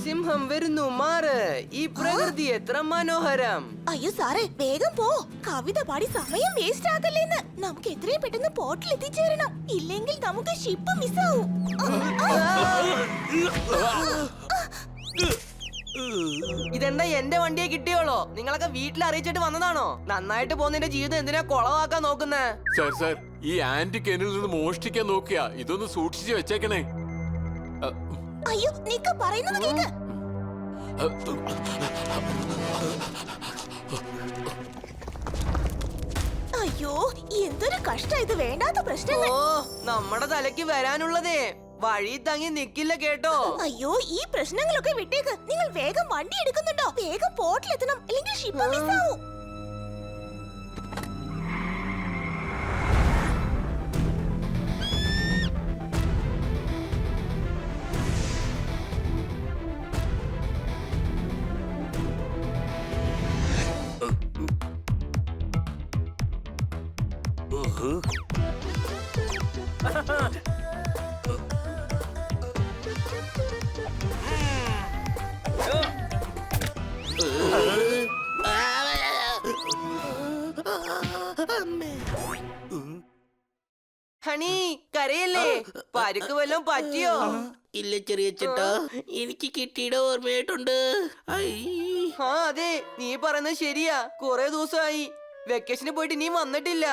സിംഹം വരുന്നു, മാറ്. ഈ പ്രകൃതി എത്ര മനോഹരം. അയ്യോ സാറേ, വേഗം പോ. കവിത പാടി സമയം വേസ്റ്റ് ആകല്ലേന്ന്. നമുക്ക് എത്രയും പെട്ടെന്ന് പോർട്ടിൽ എത്തിച്ചേരണം, ഇല്ലെങ്കിൽ നമുക്ക് ഷിപ്പ് മിസ്സാവും. ഇതെന്താ എന്റെ വണ്ടിയെ കിട്ടിയോളോ? നിങ്ങളൊക്കെ വീട്ടിൽ അറിയിച്ചിട്ട് വന്നതാണോ? നന്നായിട്ട് പോകുന്നതിന്റെ ജീവിതം എന്തിനാ കൊളവാക്കാൻ നോക്കുന്നേ? സർ സർ, ഈ ആന്റിക്ക് എന്നിൽ നിന്ന് മോഷ്ടിക്കാൻ നോക്കിയാ. ഇതൊന്ന് സൂക്ഷിച്ചു വെച്ചേക്കണേ. അയ്യോ, നിക്ക് പറയുന്നത് കേക്ക്. അയ്യോ, എന്തൊരു കഷ്ടം ഇത്. വേണ്ടാത്ത പ്രശ്നങ്ങൾ. ഓ, നമ്മുടെ തലയ്ക്ക് വരാനുള്ളതേ വഴി തങ്ങി നിക്കില്ല കേട്ടോ. അയ്യോ, ഈ പ്രശ്നങ്ങളൊക്കെ വിട്ടേക്ക്. നിങ്ങൾ വേഗം വണ്ടി എടുക്കുന്നുണ്ടോ? വേഗം പോർട്ടിലെത്തണം, അല്ലെങ്കിൽ ഷിപ്പ് മിസ്സാവും. ഹണി, കരയല്ലേ? പരുക്ക് വല്ലതും പറ്റിയോ? ഇല്ല ചെറിയ ചേട്ടാ, എനിക്ക് കിട്ടിയുടെ ഓർമ്മയായിട്ടുണ്ട്. ആ അതെ, നീ പറയുന്നത് ശരിയാ. കുറെ ദിവസമായി വെക്കേഷന് പോയിട്ട് നീ വന്നിട്ടില്ല.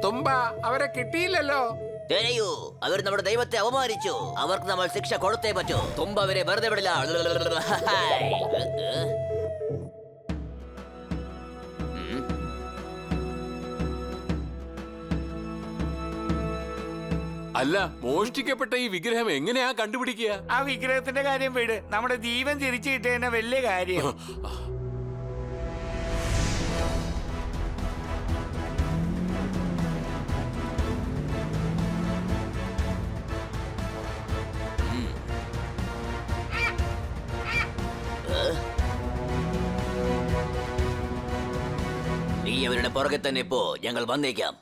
തുമ്പ, അവരെ കിട്ടിയില്ലല്ലോ. തെരയൂ, അവർ നമ്മുടെ ദൈവത്തെ അവമാനിച്ചു. അവർക്ക് നമ്മൾ ശിക്ഷ കൊടുത്തേ പറ്റൂ. തുമ്പ അവരെ വെറുതെ വിടില്ല. അല്ല, മോഷ്ടിക്കപ്പെട്ട ഈ വിഗ്രഹം എങ്ങനെയാ കണ്ടുപിടിക്കുക? ആ വിഗ്രഹത്തിന്റെ കാര്യം വീട്, നമ്മുടെ ജീവൻ തിരിച്ചു കിട്ടിയ വലിയ കാര്യം. നീ അവരുടെ പുറകെ തന്നെ പോ, ഞങ്ങൾ വന്നേക്കാം.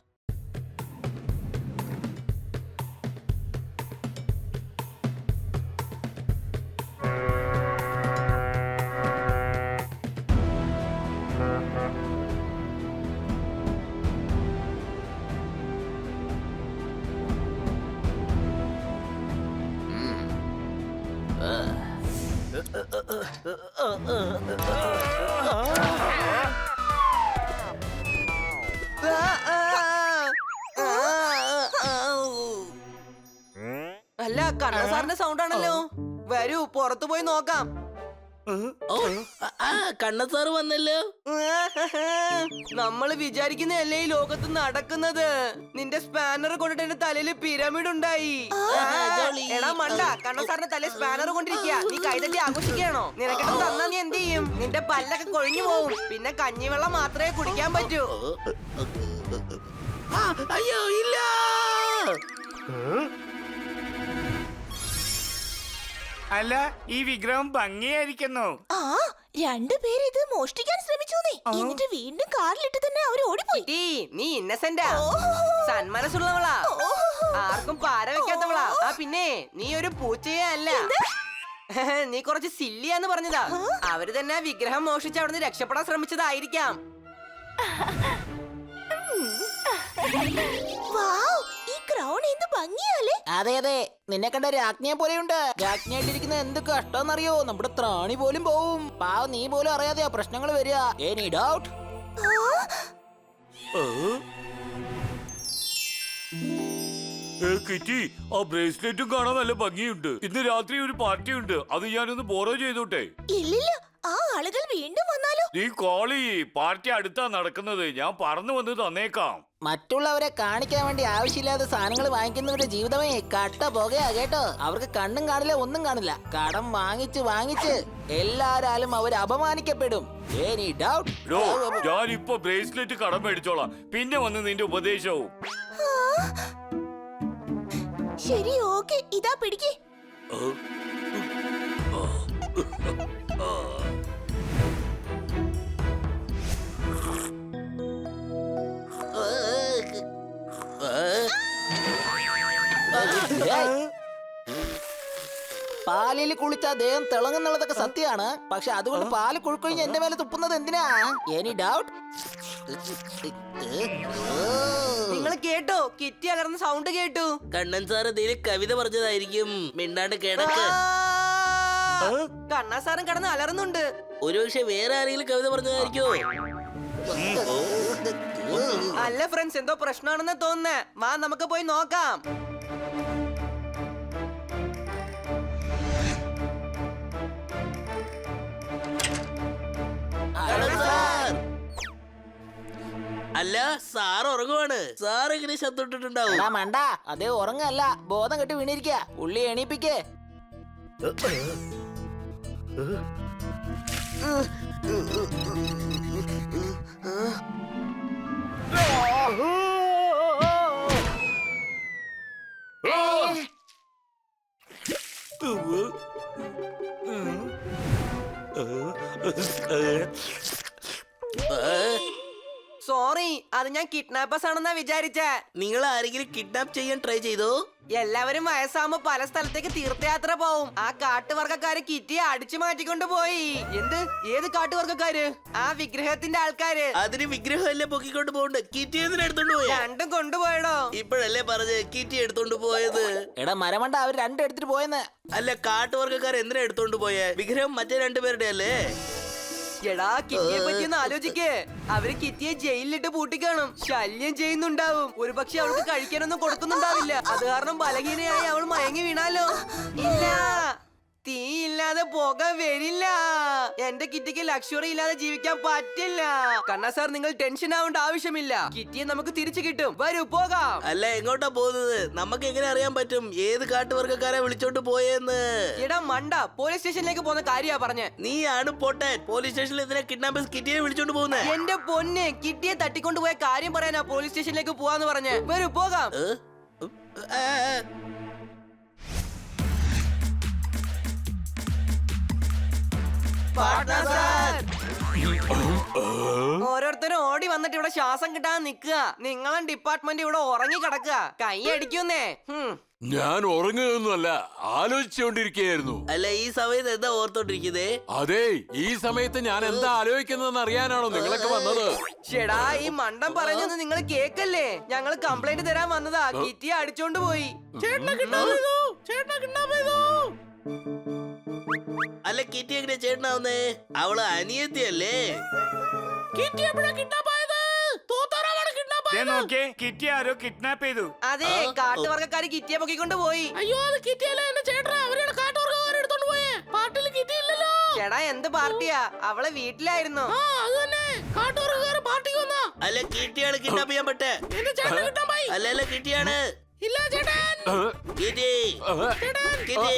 അല്ല, കണ്ണ സാറിന്റെ സൗണ്ട് ആണല്ലോ. വരൂ, പുറത്തു പോയി നോക്കാം. കണ്ണസാറ് വന്നല്ലോ. നമ്മള് വിചാരിക്കുന്നതല്ലേ ഈ ലോകത്ത് നടക്കുന്നത്. നിന്റെ സ്പാനർ കൊണ്ടിട്ട് എന്റെ തലയില് പിരമിഡ് ഉണ്ടായി. എടാ മണ്ട, കണ്ണസാറിന്റെ തലയിൽ സ്പാനർ കൊണ്ടിരിക്കുക. നീ കൈതട്ടി ആഘോഷിക്കുകയാണോ? നിനക്കിട്ട് തന്നാ നീ എന്ത് ചെയ്യും? നിന്റെ പല്ലൊക്കെ കൊഴിഞ്ഞു പോവും. പിന്നെ കഞ്ഞിവെള്ളം മാത്രമേ കുടിക്കാൻ പറ്റൂ. അയ്യോ ഇല്ല. അല്ല, ഈ വിഗ്രഹം ഭംഗിയായിരിക്കുന്നു. ആ, രണ്ടുപേര് ഇത് മോഷ്ടിക്കാൻ ശ്രമിച്ചു. എന്നിട്ട് വീണ്ടും കാറിലിട്ട് തന്നെ അവർ ഓടിപ്പോയി. നീ ഇന്നസെന്റാ, സന്മനസ്സുള്ളവളാ, ആർക്കും പാര വെക്കാത്തവളാ. ആ പിന്നെ നീ ഒരു പൂച്ചയേ അല്ല. നീ കുറച്ച് സില്ലിയാന്ന് പറഞ്ഞതാ. അവര് തന്നെ വിഗ്രഹം മോഷിച്ച് അവിടുന്ന് രക്ഷപ്പെടാൻ ശ്രമിച്ചതായിരിക്കാം. ഈ ക്രൗൺ എന്ത് ഭംഗിയാലേ. അതെ അതെ, നിന്നെ കണ്ട രാജ്ഞിയെ പോലെയുണ്ട്. രാജ്ഞിയായിട്ടിരിക്കുന്ന എന്ത് കഷ്ടമെന്നറിയോ? നമ്മുടെ ത്രാണി പോലും പോവും. പാവ, നീ പോലും അറിയാതെയാ പ്രശ്നങ്ങൾ വരിക. Any doubt? കിറ്റി, ആ ബ്രേസ്ലെറ്റും കാണാൻ നല്ല ഭംഗിയുണ്ട്. ഇന്ന് രാത്രി ഒരു പാർട്ടി ഉണ്ട്, അത് ഞാനൊന്ന് ബോറോ ചെയ്തോട്ടെ? ഇല്ലില്ല, ആ ആളുകൾ വീണ്ടും വന്നാലോ? നീ കോളി പാർട്ടി അടുത്താ നടക്കുന്നത്. ഞാൻ പറന്നു വന്ന് തന്നേക്കാം. മറ്റുള്ളവരെ കാണിക്കാൻ വേണ്ടി ആവശ്യമില്ലാത്ത സാധനങ്ങൾ വാങ്ങിക്കുന്നവരുടെ ജീവിതമേ കട്ട പുകയാ കേട്ടോ. അവർക്ക് കണ്ണും കാണില്ല, ഒന്നും കാണില്ല. കടം വാങ്ങിച്ച് വാങ്ങിച്ച് എല്ലാരാലും അവർ അപമാനിക്കപ്പെടും. Any doubt? ഞാൻ ഇപ്പൊ ബ്രേസ്ലെറ്റ് കടം മേടിച്ചോളാം. പിന്നെ വന്ന് നിന്റെ ഉപദേശവും. ശരി, ഓക്കെ, ഇതാ പിടിക്ക്. പാലിൽ കുളിച്ച ദേഹം തിളങ്ങുന്നുള്ളതൊക്കെ സത്യമാണ്. പക്ഷെ അതുകൊണ്ട് പാല് കുഴുക്കഴിഞ്ഞ് എന്റെ മേലെ തുപ്പുന്നത് എന്തിനാ? Any doubt? നിങ്ങൾ കേട്ടോ? കിറ്റി അലർന്ന സൗണ്ട് കേട്ടു. കണ്ണൻ സാർ എന്തെങ്കിലും കവിത പറഞ്ഞതായിരിക്കും. മിണ്ടാണ്ട് കിടക്ക്. കണ്ണാ സാറും കിടന്ന് അലറുന്നുണ്ട്. ഒരുപക്ഷെ വേറെ ആരെങ്കിലും കവിത പറഞ്ഞതായിരിക്കോ? അല്ല ഫ്രണ്ട്സ്, എന്തോ പ്രശ്നമാണെന്ന് തോന്നുന്നേ. വാ നമുക്ക് പോയി നോക്കാം. അല്ല, സാർ ഉറങ്ങുവാണ്. സാർ എങ്ങനെ ശബ്ദം ഇട്ടിട്ടുണ്ടാവും? ആ മണ്ട, അതേ ഉറങ്ങല്ല, ബോധം കെട്ട് വീണിരിക്ക. ഉള്ളി എണീപ്പിക്കേ. സോറി, അത് ഞാൻ കിഡ്നാപ്പേഴ്സ് ആണെന്നാ വിചാരിച്ചേ. നിങ്ങൾ ആരെങ്കിലും കിഡ്നാപ്പ് ചെയ്യാൻ ട്രൈ ചെയ്തോ? എല്ലാവരും വയസ്സാകുമ്പോ പല സ്ഥലത്തേക്ക് തീർത്ഥയാത്ര പോവും. ആ കാട്ടുവർഗക്കാര് കിറ്റിയെ അടിച്ചു മാറ്റിക്കൊണ്ട് പോയി. എന്ത്? ഏത് കാട്ടുവർഗക്കാര്? ആ വിഗ്രഹത്തിന്റെ ആൾക്കാര്. അതിന് വിഗ്രഹമല്ലേ പൊക്കിക്കൊണ്ട് പോകണ്ട്. കിറ്റി എന്തിനാ എടുത്തോണ്ട് പോയ? രണ്ടും കൊണ്ടുപോയടോ. ഇപ്പോഴല്ലേ പറഞ്ഞ് കിറ്റി എടുത്തോണ്ട് പോയത്? എടാ മരമണ്ട, അവർ രണ്ടും എടുത്തിട്ട് പോയെന്ന്. അല്ല, കാട്ടുവർഗക്കാർ എന്തിനാ എടുത്തോണ്ട് പോയേ? വിഗ്രഹം മറ്റേ രണ്ടുപേരുടെ അല്ലേ? എടാ, കിറ്റിയെ പറ്റിയൊന്ന് ആലോചിക്കേ. അവര് കിറ്റിയെ ജയിലിലിട്ട് പൂട്ടിക്കാണും. ശല്യം ചെയ്യുന്നുണ്ടാവും. ഒരു പക്ഷെ അവൾക്ക് കഴിക്കാനൊന്നും കൊടുക്കുന്നുണ്ടാവില്ല. അത് കാരണം ബലഹീനയായി അവൾ മയങ്ങി വീണാലോ? ഇല്ല, തീ ഇല്ലാതെ പുക വരില്ല. എന്റെ കിറ്റിക്ക് ലക്ഷറി ഇല്ലാതെ ജീവിക്കാൻ പറ്റില്ല. കണ്ണാ സാർ, നിങ്ങൾ ടെൻഷൻ ആവേണ്ട ആവശ്യമില്ല. കിറ്റിയെ നമുക്ക് തിരിച്ചു കിട്ടും. വരൂ, പോകാം. അല്ല, എങ്ങോട്ടാ പോകുന്നത്? നമുക്ക് എങ്ങനെ അറിയാൻ പറ്റും ഏത് കാട്ടുവർഗക്കാരെ വിളിച്ചോണ്ട് പോയെന്ന്? എടാ മണ്ട, പോലീസ് സ്റ്റേഷനിലേക്ക് പോകുന്ന കാര്യാ പറഞ്ഞേ. നീയാണ് പൊട്ടൻ. പോലീസ് സ്റ്റേഷനിൽ എന്തിനാ കിഡ്നാപ്പേഴ്സ് കിറ്റിയെ വിളിച്ചോണ്ട് പോകുന്നേ? എന്റെ പൊന്നെ, കിറ്റിയെ തട്ടിക്കൊണ്ടുപോയ കാര്യം പറയാനാ പോലീസ് സ്റ്റേഷനിലേക്ക് പോവാന്ന് പറഞ്ഞേ. വരൂ, പോകാം. ഓരോരുത്തരും ഓടി വന്നിട്ട് ഇവിടെ ശ്വാസം കിട്ടാൻ നിക്കുക. നിങ്ങളും ഡിപ്പാർട്ട്മെന്റ് ഇവിടെ ഉറങ്ങി കിടക്കുക. കൈ അടിക്കുന്നേ. ഞാൻ ഉറങ്ങുകയൊന്നുമല്ല, ആലോചിച്ചുകൊണ്ടിരിക്കുകയായിരുന്നു. അല്ല, ഈ സമയത്ത് എന്താ ഓർത്തോണ്ടിരിക്കുന്നേ? അതെ, ഈ സമയത്ത് ഞാൻ എന്താ ആലോചിക്കുന്നതെന്ന് അറിയാനാണോ നിങ്ങളൊക്കെ വന്നത്? ചേടാ, ഈ മണ്ടം പറഞ്ഞൊന്നും നിങ്ങൾ കേക്കല്ലേ. ഞങ്ങൾ കംപ്ലൈന്റ് തരാൻ വന്നതാ. കിറ്റിയെ അടിച്ചോണ്ട് പോയി. അല്ല, കിറ്റി എങ്ങനെ ചേട്ടനാവുന്നേ? അവള് അനിയത്തിയല്ലേ? നോക്കിയേ, കിറ്റി ആരോ കിഡ്നാപ്പ് ചെയ്തു. അതെ, കാട്ടുവർഗക്കാര് കിറ്റിയെ പൊക്കിക്കൊണ്ട് പോയി. ചേടാ, എന്ത് പാർട്ടിയാ? അവളെ വീട്ടിലായിരുന്നു. അല്ല, കിറ്റിയാണ് കിഡ്നാപ്പ് ചെയ്യാൻ പറ്റേ? അല്ല, കിറ്റിയാണ്. Kitty, kitty,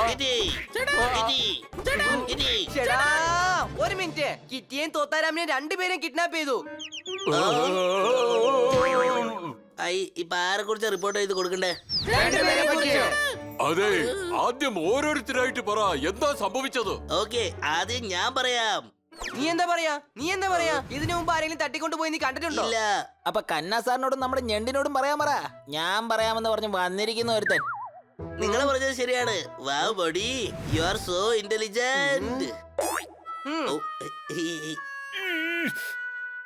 kitty, kitty. ചേടാ, ഒരു മിനിറ്റ്. കിറ്റിയെയും തോത്താരാമിനെയും രണ്ടുപേരെയും കിഡ്നാപ്പ് ചെയ്തു. ഇപ്പൊ ആരെ കുറിച്ച് റിപ്പോർട്ട് ചെയ്ത് കൊടുക്കണ്ടേ? രണ്ടുപേരെ പറ്റിയോ? അതെ, ആദ്യം ഓരോരുത്തരായിട്ട് പറ, എന്താ സംഭവിച്ചത്? ഓക്കെ, ആദ്യം ഞാൻ പറയാം. നീ എന്താ പറയാ? ഇതിനു മുമ്പ് ആരെങ്കിലും തട്ടിക്കൊണ്ടുപോയി നീ കണ്ടിട്ടുണ്ടോ? ഇല്ല. അപ്പൊ കന്നാ സാറിനോടും നമ്മുടെ ഞണ്ടിനോടും പറയാൻ പറ. ഞാൻ പറയാമെന്ന് പറഞ്ഞ് വന്നിരിക്കുന്ന ഒരുത്തൻ. നിങ്ങൾ പറഞ്ഞത് ശരിയാണ്. Wow buddy, you are so intelligent.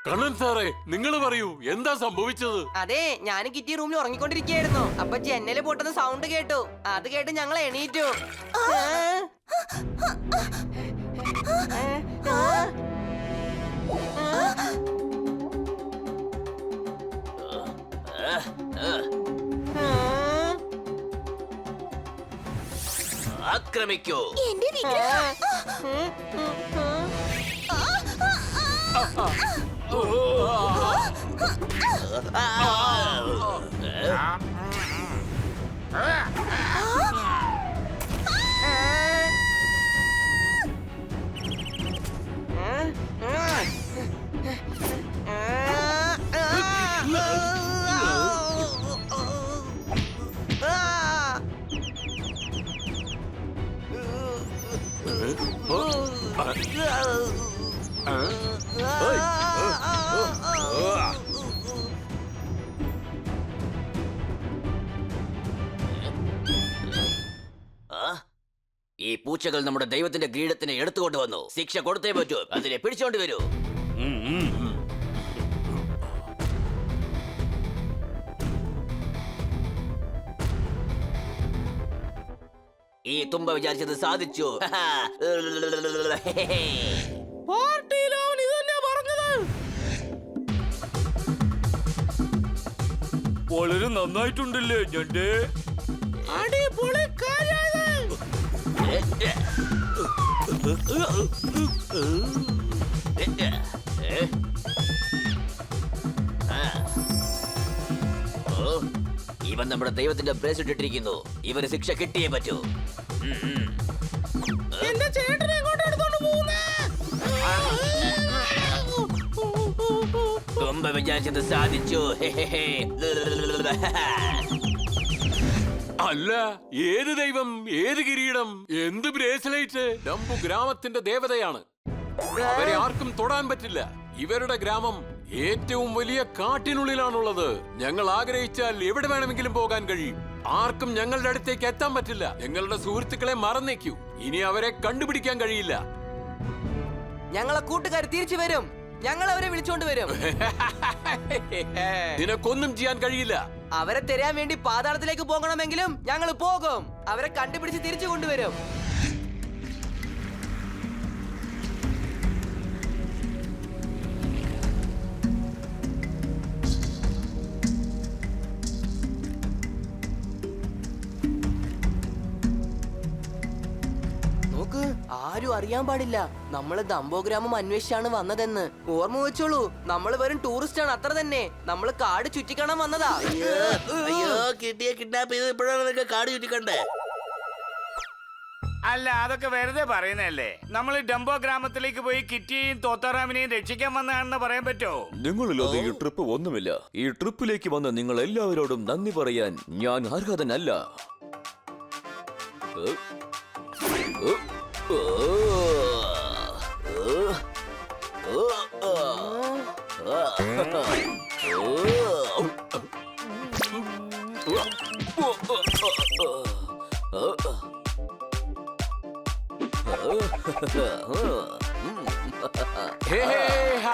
Kannan സാറേ, നിങ്ങൾ പറയൂ, എന്താ സംഭവിച്ചത്? അതെ, ഞാൻ കിറ്റി റൂമിൽ ഉറങ്ങിക്കൊണ്ടിരിക്കുകയായിരുന്നു. അപ്പൊ ജനല് പൊട്ടുന്ന സൗണ്ട് കേട്ടു. അത് കേട്ട് ഞങ്ങൾ എണീറ്റു. ആക്രമിക്കൂ. എന്റെ വിഗ്രഹം ഈ പൂച്ചകൾ നമ്മുടെ ദൈവത്തിന്റെ കിരീടത്തിനെ എടുത്തുകൊണ്ട് വന്നു. ശിക്ഷ കൊടുത്തേ പറ്റൂ. അതിനെ പിടിച്ചോണ്ട് വരൂ. ഈ തുമ്പ വിചാരിച്ചത് സാധിച്ചു. വളരെ നന്നായിട്ടുണ്ടല്ലേ ഞണ്ടേ. ഇവൻ നമ്മുടെ ദൈവത്തിന്റെ ബ്രേസ്ലെറ്റ് ഇട്ടിരിക്കുന്നു. ഇവന് ശിക്ഷ കിട്ടിയേ പറ്റൂ. തുമ്പ വിചാരിച്ചത് സാധിച്ചു. അല്ല, ഏത് ദൈവം, ഏത് കിരീടം, എന്ത് ബ്രേസ്ലൈറ്റ്? ഡംബു ഗ്രാമത്തിന്റെ ദേവതയാണ്. അവരെ ആർക്കും തൊടാൻ പറ്റില്ല. ഇവരുടെ ഗ്രാമം ഏറ്റവും വലിയ കാട്ടിനുള്ളിലാണുള്ളത്. ഞങ്ങൾ ആഗ്രഹിച്ചാൽ എവിടെ വേണമെങ്കിലും പോകാൻ കഴിയും. ആർക്കും ഞങ്ങളുടെ അടുത്തേക്ക് എത്താൻ പറ്റില്ല. ഞങ്ങളുടെ സുഹൃത്തുക്കളെ മറന്നേക്കൂ. ഇനി അവരെ കണ്ടുപിടിക്കാൻ കഴിയില്ല. ഞങ്ങളെ കൂട്ടുകാർ തിരിച്ചു വരും. ഞങ്ങൾ അവരെ വിളിച്ചോണ്ട് വരും. നിനക്കൊന്നും ചെയ്യാൻ കഴിയില്ല. അവരെ തരാൻ വേണ്ടി പാതാളത്തിലേക്ക് പോകണമെങ്കിലും ഞങ്ങൾ പോകും. അവരെ കണ്ടുപിടിച്ച് തിരിച്ചു കൊണ്ടുവരും. നോക്ക്, ആരും അറിയാൻ പാടില്ല നമ്മള് ദംബോഗ്രാമം അന്വേഷിച്ചാണ് വന്നതെന്ന്. ഓർമ്മ വെച്ചോളൂ, നമ്മൾ വെറും ടൂറിസ്റ്റ് ആണ്, അത്ര തന്നെ. നമ്മള് കാട് ചുറ്റിക്കാണാൻ വന്നതാ. അയ്യോ, കിട്ടിയ കിഡ്നാപ്പ് ചെയ്ത് ഇപ്പോഴാണ് നിനക്ക് കാട് ചുറ്റിക്കണ്ടേ? അല്ല, അതൊക്കെ വെറുതെ പറയുന്നല്ലേ. നമ്മൾ ഡംബോ ഗ്രാമത്തിലേക്ക് പോയി കിറ്റിയെയും തോത്താറാമിനെയും രക്ഷിക്കാൻ വന്നതാണെന്ന് പറയാൻ പറ്റോ? നിങ്ങളില്ലാതെ ഈ ട്രിപ്പ് ഒന്നുമില്ല. ഈ ട്രിപ്പിലേക്ക് വന്ന നിങ്ങൾ എല്ലാവരോടും നന്ദി പറയാൻ ഞാൻ അർഹതനല്ല.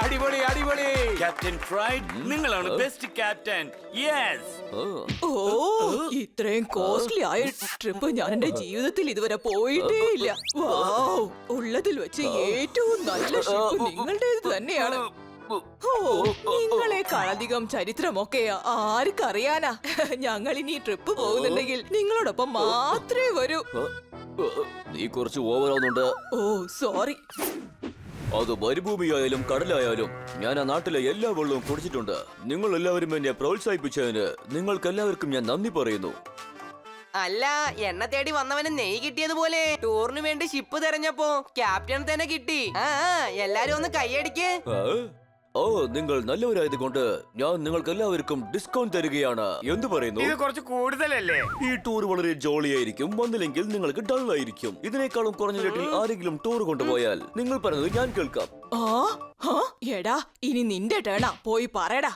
അടിപൊളി, അടിപൊളി. ക്യാപ്റ്റൻ ഫ്രൈഡ്, നിങ്ങളാണ് ബെസ്റ്റ് ക്യാപ്റ്റൻ. യെസ്. ഓ, ഇത്രയും കോസ്റ്റ്ലി ആയ ട്രിപ്പ് ഞാൻ എന്റെ ജീവിതത്തിൽ ഇതുവരെ പോയിട്ടേ ഇല്ല. വൗ, ഉള്ളതിൽ വെച്ച് ഏറ്റവും നല്ല ഷിപ്പ് നിങ്ങളുടേത് തന്നെയാണ്. ഓ, നിങ്ങളെക്കാളധികം ചരിത്രമൊക്കെ ആർക്കറിയാനാ. ഞങ്ങൾ ഇനി ട്രിപ്പ് പോകുന്നുണ്ടെങ്കിൽ നിങ്ങളോടൊപ്പം മാത്രമേ വരൂ. നീ കുറച്ച് ഓവറാവുന്നുണ്ട്. ഓ, സോറി. അത് മരുഭൂമിയായാലും കടലായാലും ഞാൻ ആ നാട്ടിലെ എല്ലാ വെള്ളവും കുടിച്ചിട്ടുണ്ട്. നിങ്ങൾ എല്ലാവരും എന്നെ പ്രോത്സാഹിപ്പിച്ചതിന് നിങ്ങൾക്കെല്ലാവർക്കും ഞാൻ നന്ദി പറയുന്നു. അല്ല, എണ്ണ തേടി വന്നവന് നെയ് കിട്ടിയതുപോലെ ടൂറിന് വേണ്ടി ഷിപ്പ് തെരഞ്ഞപ്പോ ക്യാപ്റ്റൻ തന്നെ കിട്ടി. എല്ലാരും ഒന്ന് കൈയടിക്ക്. ഓ, നിങ്ങൾ നല്ലവരായത് കൊണ്ട് ഞാൻ നിങ്ങൾക്ക് എല്ലാവർക്കും ഡിസ്കൗണ്ട് തരികയാണ്. എന്ത് പറയുന്നു? ഇത് കുറച്ച് കൂടുതലല്ലേ? ഈ ടൂർ വളരെ ജോളിയായിരിക്കും. വന്നില്ലെങ്കിൽ നിങ്ങൾക്ക് ഡൾ ആയിരിക്കും. ഇതിനേക്കാളും കുറഞ്ഞ റേറ്റിൽ ആരെങ്കിലും ടൂർ കൊണ്ടുപോയാൽ നിങ്ങൾ പറഞ്ഞത് ഞാൻ കേൾക്കാം. എടാ, ഇനി നിന്റെ ടേണാ, പോയി പറയടാ.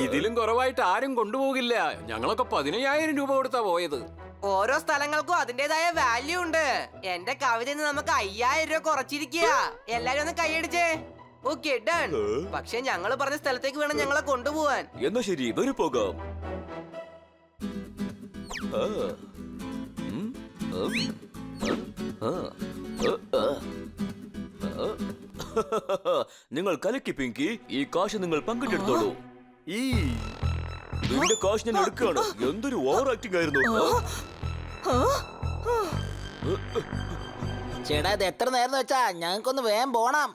ഇതിലും കുറവായിട്ട് ആരും കൊണ്ടുപോകില്ല. ഞങ്ങളൊക്കെ 15,000 രൂപ കൊടുത്താ പോയത്. ഓരോ സ്ഥലങ്ങൾക്കും അതിന്റേതായ വാല്യൂ ഉണ്ട്. എന്റെ കവിതയിൽ നിന്ന് നമുക്ക് 5,000 രൂപ കുറച്ചിരിക്കുക. എല്ലാരും ഒന്ന് കൈയടിച്ചേ. Okay, done. പക്ഷെ ഞങ്ങള് പറഞ്ഞ സ്ഥലത്തേക്ക് വേണം ഞങ്ങളെ കൊണ്ടുപോവാൻ. എന്നാ ശരി, വരൂ പോകാം. നിങ്ങൾ കലക്കി പിങ്കി. ഈ കാശ് നിങ്ങൾ പങ്കിട്ടെടുത്തോളൂ. നിന്റെ കാശ് ഞാൻ എടുക്കുകയാണ്. എന്തൊരു ഓവർ ആക്ടിംഗ് ആയിരുന്നു. ആ? ആ. ചേട്ടാ ഇത് എത്ര നേരം വെച്ചാ ഞങ്ങൾക്കൊന്ന് വേഗം പോണം.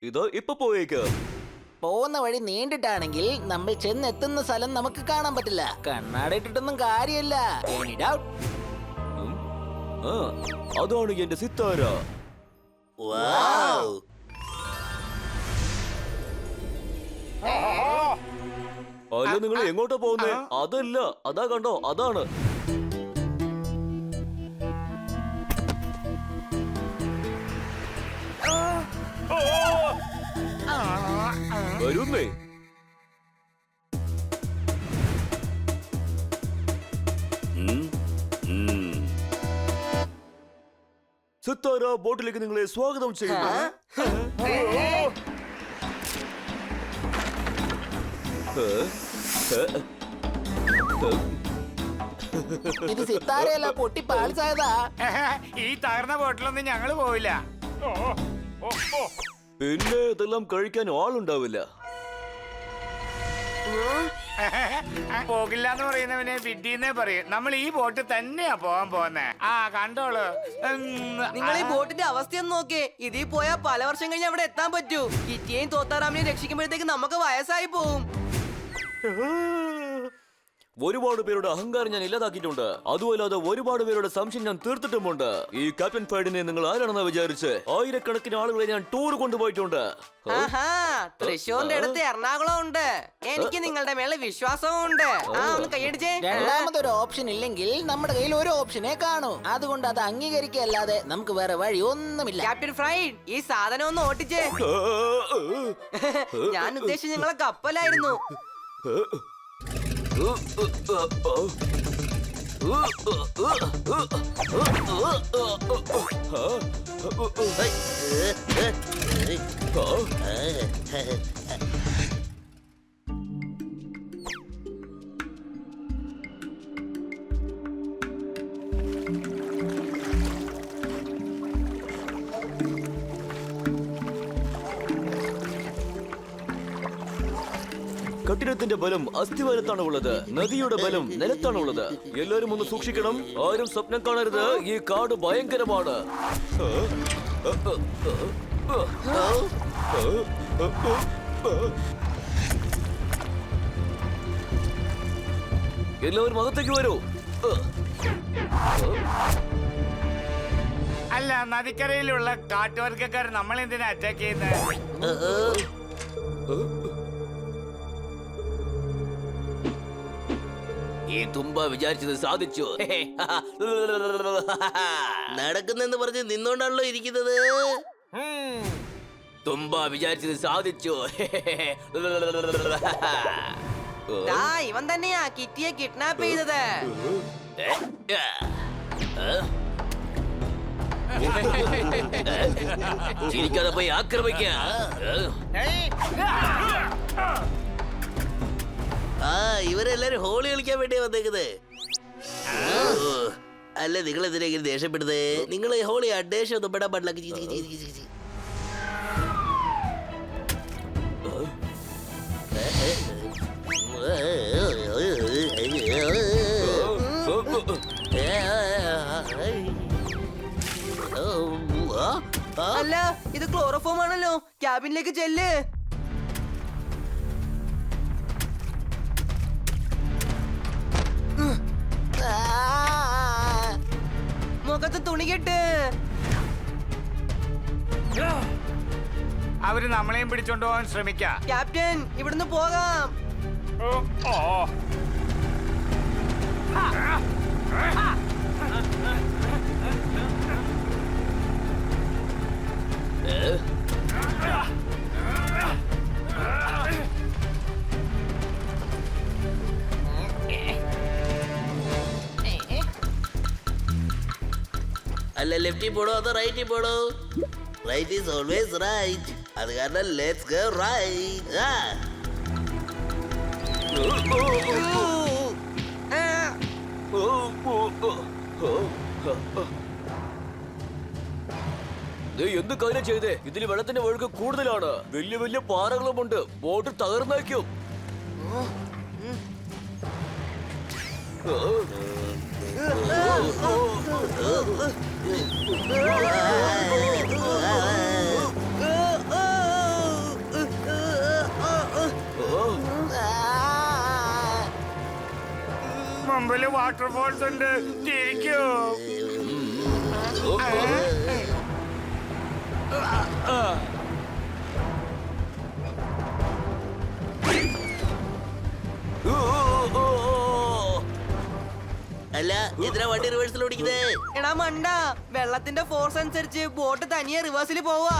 ഇതോ ഇപ്പൊ പോയേക്ക്. പോകുന്ന വഴി നീണ്ടിട്ടാണെങ്കിൽ നമ്മൾ ചെന്നെത്തുന്ന സ്ഥലം നമുക്ക് കാണാൻ പറ്റില്ല. കണ്ണാടി ഇട്ടിട്ടൊന്നും കാര്യമില്ല. Any doubt? ആ, അതാണ് എന്റെ സിത്താര. Wow. അല്ല, നിങ്ങൾ എങ്ങോട്ടാ പോകുന്നേ? അതല്ല, അതാ കണ്ടോ, അതാണ്. വരുന്നേ. സിത്താര ബോട്ടിലേക്ക് നിങ്ങളെ സ്വാഗതം ചെയ്യുന്നു. ഇത് സിത്താരയല്ല, പൊട്ടി പാളിച്ചായതാ. ഈ തകർന്ന ബോട്ടിലൊന്നും ഞങ്ങള് പോവില്ല. പിന്നെ ഇതെല്ലാം കഴിക്കാൻ ആളുണ്ടാവില്ല. പോകില്ല എന്ന് പറയുന്നവനെ വിഡ്ഢിന്നേ പറയും. നമ്മൾ ഈ ബോട്ട് തന്നെയാ പോകാൻ പോകുന്നേ. ആ കണ്ടോളൂ. നിങ്ങൾ ഈ ബോട്ടിന്റെ അവസ്ഥയൊന്നും നോക്കേ. ഇതിൽ പോയാ പല വർഷം കഴിഞ്ഞ് അവിടെ എത്താൻ പറ്റൂ. കിറ്റിയെയും തോത്താറാമിനെയും രക്ഷിക്കുമ്പോഴത്തേക്ക് നമുക്ക് വയസ്സായി പോവും. ഒരുപാട് പേരുടെ അഹങ്കാരം ഞാൻ ഇല്ലാതാക്കിയിട്ടുണ്ട്. അതുമല്ലാതെ ഒരുപാട് പേരുടെ സംശയം ഞാൻ തീർത്തിട്ടുമുണ്ട്. ഈ ക്യാപ്റ്റൻ ഫൈഡിനെ നിങ്ങൾ ആരാണെന്ന് വിചാരിച്ച് ആയിരക്കണക്കിന് ആളുകളെ ഞാൻ ടൂർ കൊണ്ടുപോയിട്ടുണ്ട്. ആഹാ, തൃശ്ശൂരിന്റെ അടുത്ത് എറണാകുളം ഉണ്ട്. എനിക്ക് നിങ്ങളുടെ മേലെ വിശ്വാസവും ഉണ്ട്. ആ, ഒന്ന് കൈയടിച്ചേ. രണ്ടാമതൊരു ഓപ്ഷൻ ഇല്ലെങ്കിൽ നമ്മുടെ കയ്യിൽ ഒരു ഓപ്ഷനെ കാണൂ. അതുകൊണ്ട് അത് അംഗീകരിക്കല്ലാതെ നമുക്ക് വേറെ വഴി ഒന്നുമില്ല. ക്യാപ്റ്റൻ ഫ്രൈഡ്, ഈ സാധനം ഒന്ന് ഓട്ടിച്ചേ. ഞാൻ ഉദ്ദേശിച്ചത് നിങ്ങളെ കപ്പലായിരുന്നു. കെട്ടിടത്തിന്റെ ബലം അസ്ഥിവാരത്താണ് ഉള്ളത്. നദിയുടെ ബലം നിലത്താണ് ഉള്ളത്. എല്ലാരും ഒന്ന് സൂക്ഷിക്കണം. ആരും സ്വപ്നം കാണരുത്. ഈ കാട് ഭയങ്കരമാണ്. എല്ലാവരും അകത്തേക്ക് വരൂ. അല്ല, നദിക്കരയിലുള്ള കാട്ടുവർഗക്കാർ നമ്മളെന്തിനാ അറ്റാക്ക് ചെയ്യുന്നത്? ഈ തുമ്പ വിചാരിച്ചത് സാധിച്ചു. നടക്കുന്നെന്ന് പറഞ്ഞ് നിന്നോണ്ടാണല്ലോ ഇരിക്കുന്നത്. തുമ്പ വിചാരിച്ചത് സാധിച്ചു. ദാ, ഇവൻ തന്നെയാ കിറ്റിയെ കിഡ്നാപ്പ് ചെയ്തത്. ചിരിക്കാതെ പോയി ആക്രമിക്ക. ആ, ഇവരെല്ലാരും ഹോളി കളിക്കാൻ വേണ്ടിയാ വന്നേക്കുന്നത്. അല്ല, നിങ്ങൾ എന്തിനാ ദേഷ്യപ്പെടുന്നത്? നിങ്ങൾ ഹോളി ദേഷ്യം ഒന്നും പെടാൻ പാടില്ല. അല്ല, ഇത് ക്ലോറോഫോം ആണല്ലോ. ക്യാബിനിലേക്ക് ചെല്ല്. മുഖത്ത് തുണി കെട്ട്. അവര് നമ്മളെയും പിടിച്ചോണ്ട് പോകാൻ ശ്രമിക്കാം. ക്യാപ്റ്റൻ, ഇവിടുന്ന് പോകാം. അല്ല, ലെഫ്റ്റിൽ പോടോ അതോ റൈറ്റിൽ പോടോ? Right is always right. അത് കാരണം ലെറ്റ്സ് ഗോ റൈറ്റ്. എന്ത് കാര്യം ചെയ്തേ? ഇതിൽ വെള്ളത്തിന്റെ ഒഴുക്ക് കൂടുതലാണ്. വലിയ വലിയ പാറകളുമുണ്ട്. ബോട്ട് തകർന്നേക്കും. മുമ്പില് വാട്ടർഫോൾസ് ഉണ്ട്, തിരിക്കൂ. അല്ല എന്തിനാ വണ്ടി റിവേഴ്സിൽ ഓടിക്കുന്നേ? എടാ മണ്ട, വെള്ളത്തിന്റെ ഫോഴ്സ് അനുസരിച്ച് ബോട്ട് തനിയെ റിവേഴ്സിൽ പോവാ.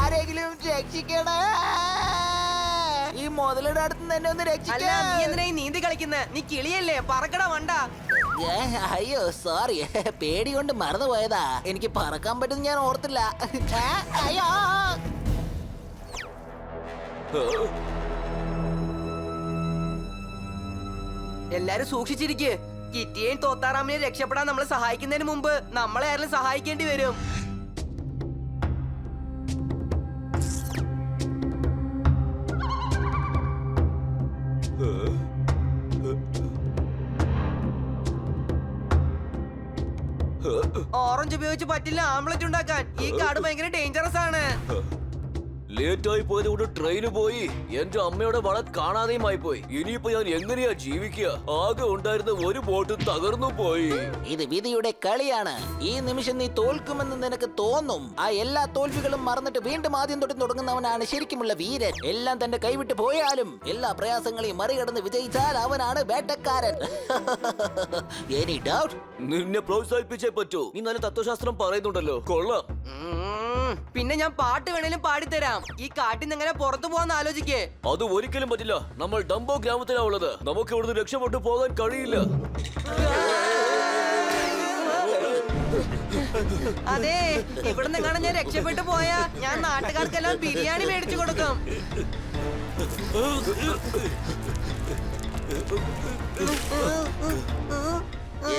ആരെങ്കിലും രക്ഷിക്കണേ, ഈ മുതലയുടെ അടുത്ത് തന്നെ ഒന്ന് അല്ല, രക്ഷിക്കാൻ. നീ എന്തിനാ ഈ നീന്തി കളിക്കുന്നെ? നീ കിളിയല്ലേ, പറക്കടാ മണ്ട. അയ്യോ സോറി, പേടി കൊണ്ട് മറന്നുപോയതാ. എനിക്ക് പറക്കാൻ പറ്റുന്ന ഞാൻ ഓർത്തില്ല. അയ്യോ എല്ലാരും സൂക്ഷിച്ചിരിക്ക്. കിറ്റിയെയും തോത്താറാമിനെയും രക്ഷപ്പെടാൻ നമ്മളെ സഹായിക്കുന്നതിന് മുമ്പ് നമ്മളെ ആരെങ്കിലും സഹായിക്കേണ്ടി വരും. ഓറഞ്ച് ഉപയോഗിച്ച് പറ്റില്ല ആംബ്ലറ്റ് ഉണ്ടാക്കാൻ. ഈ കാട് ഭയങ്കര ഡേഞ്ചറസ് ആണ്. ലേറ്റ് ആയി പോയത് കൊണ്ട് ട്രെയിന് പോയി. എന്റെ അമ്മയുടെ വള കാണാതെയും ആയി പോയി. ഇനിയിപ്പോ ഞാൻ എങ്ങനെയാ ജീവിക്കുക? ആകെ ഉണ്ടായിരുന്ന ഒരു ബോട്ട് തകർന്നു പോയി. ഇത് വിധിയുടെ കളിയാണ്. ഈ നിമിഷം നീ തോൽക്കുമെന്ന് നിനക്ക് തോന്നും. ആ എല്ലാ തോൽവികളും മറന്നിട്ട് വീണ്ടും ആദ്യം തൊട്ട് തുടങ്ങുന്നവനാണ് ശരിക്കുമുള്ള വീരൻ. എല്ലാം തന്റെ കൈവിട്ട് പോയാലും എല്ലാ പ്രയാസങ്ങളെയും മറികടന്ന് വിജയിച്ചാൽ അവനാണ് വേട്ടക്കാരൻ. Any doubt? നിന്നെ പ്രോത്സാഹിപ്പിച്ചേ പറ്റൂ. നീ നല്ല തത്വശാസ്ത്രം പറയുന്നുണ്ടല്ലോ, കൊള്ളാം. പിന്നെ ഞാൻ പാട്ട് വേണേലും പാടിത്തരാം. ഈ കാട്ടിൽ നിന്ന് എങ്ങനെ പുറത്തു പോവാന്ന് ആലോചിക്കേ. അത് ഒരിക്കലും പറ്റില്ല. നമ്മൾ ഡംബോ ഗ്രാമത്തിലാ ഉള്ളത്. നമുക്ക് ഇവിടുന്ന് രക്ഷപ്പെട്ടു പോകാൻ കഴിയില്ല. അതെ, ഇവിടുന്ന് എങ്ങനെ ഞാൻ രക്ഷപ്പെട്ടു പോയാ ഞാൻ നാട്ടുകാർക്കെല്ലാം ബിരിയാണി മേടിച്ചു കൊടുക്കും.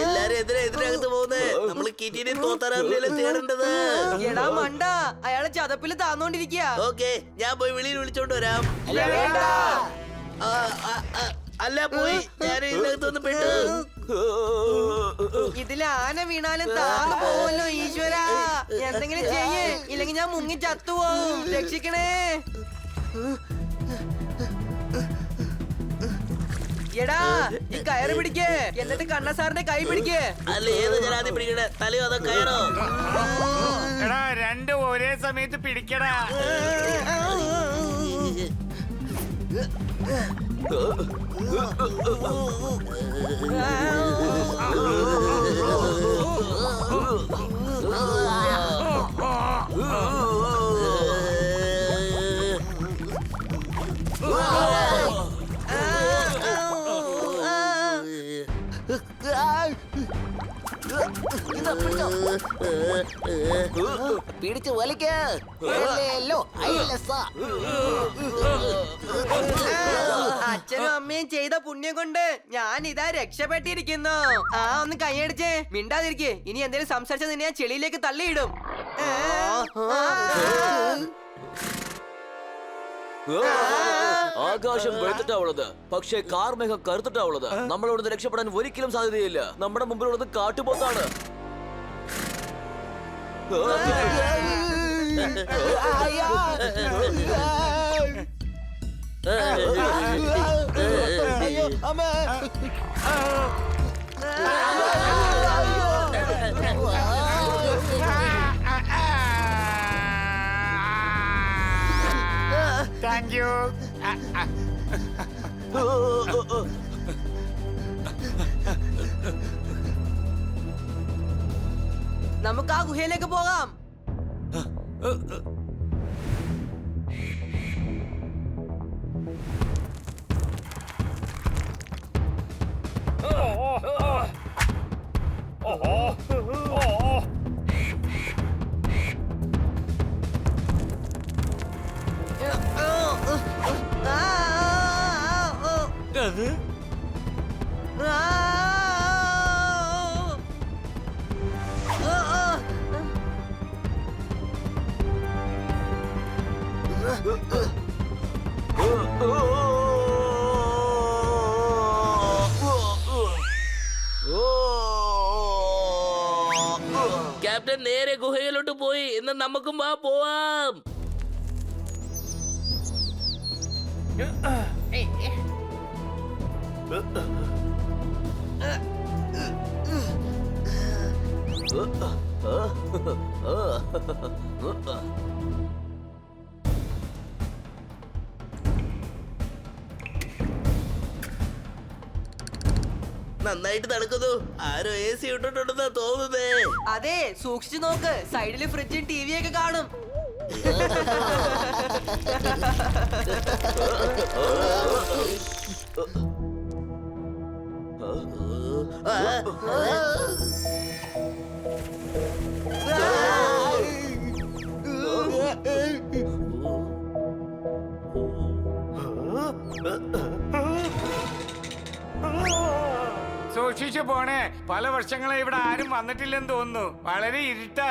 എല്ലാരും എതിരകത്ത് പോകുന്നേ? നമ്മള് കിറ്റിനെയും തോത്താറാമിനെയല്ലേ തേടേണ്ടത്. എടാ മണ്ട, അയാള് ചതപ്പില് താന്നോണ്ടിരിക്കുക. ഓക്കെ, ഞാൻ പോയി വെളിയിൽ വിളിച്ചോണ്ട് വരാം. അല്ല പോയി, ഞാൻ ഇതിനകത്ത് വന്ന് പെട്ടു. ഇതില് ആന വീണാലും താന്നു പോവല്ലോ ഈശ്വര. എന്തെങ്കിലും ചെയ്യേ, ഇല്ലെങ്കിൽ ഞാൻ മുങ്ങി ചത്തുപോകും. രക്ഷിക്കണേ. എടാ, ഈ കയറ് പിടിക്കേ, എന്നിട്ട് കണ്ണസാറിന്റെ കൈ പിടിക്കേ. അല്ല ഏത് ജനാതി പിടിക്കണേ? തലയോ അതോ കയറോ? എടാ, രണ്ടും ഒരേ സമയത്ത് പിടിക്കടാ. പിടിച്ചു വലിക്കല്ലോ. അച്ഛനും അമ്മയും ചെയ്ത പുണ്യം കൊണ്ട് ഞാൻ ഇതാ രക്ഷപ്പെട്ടിരിക്കുന്നു. ഒന്ന് കൈയടിച്ചേ. മിണ്ടാതിരിക്കേ. ഇനി എന്തെങ്കിലും സംസാരിച്ചാൽ നിന്നെ ഞാൻ ചെളിയിലേക്ക് തള്ളിയിടും. ആകാശം വെളുത്തിട്ടാ ഉള്ളത്, പക്ഷേ കാർമേഘം കറുത്തിട്ടാ ഉള്ളത്. നമ്മൾ ഇവിടുന്ന് രക്ഷപ്പെടാൻ ഒരിക്കലും സാധ്യതയില്ല. നമ്മുടെ മുമ്പിലുള്ളത് കാട്ടുപോത്താണ്. അയ്യോ അമ്മ. Thank you. നമുക്ക് ആ ഗുഹയിലേക്ക് പോകാം. ക്യാപ്റ്റൻ നേരെ ഗുഹയിലോട്ട് പോയി. ഇന്ന് നമുക്കും പോവാം. നന്നായിട്ട് നടക്കുന്നു. ആരോ AC ഇട്ടിട്ടുണ്ടെന്നാ തോന്നുന്നേ. അതെ, സൂക്ഷിച്ചു നോക്ക്. സൈഡില് ഫ്രിഡ്ജും ടിവിയും ഒക്കെ കാണും. സൂക്ഷിച്ചു പോണേ. പല വർഷങ്ങളെ ഇവിടെ ആരും വന്നിട്ടില്ലെന്ന് തോന്നുന്നു. വളരെ ഇരുട്ടാ.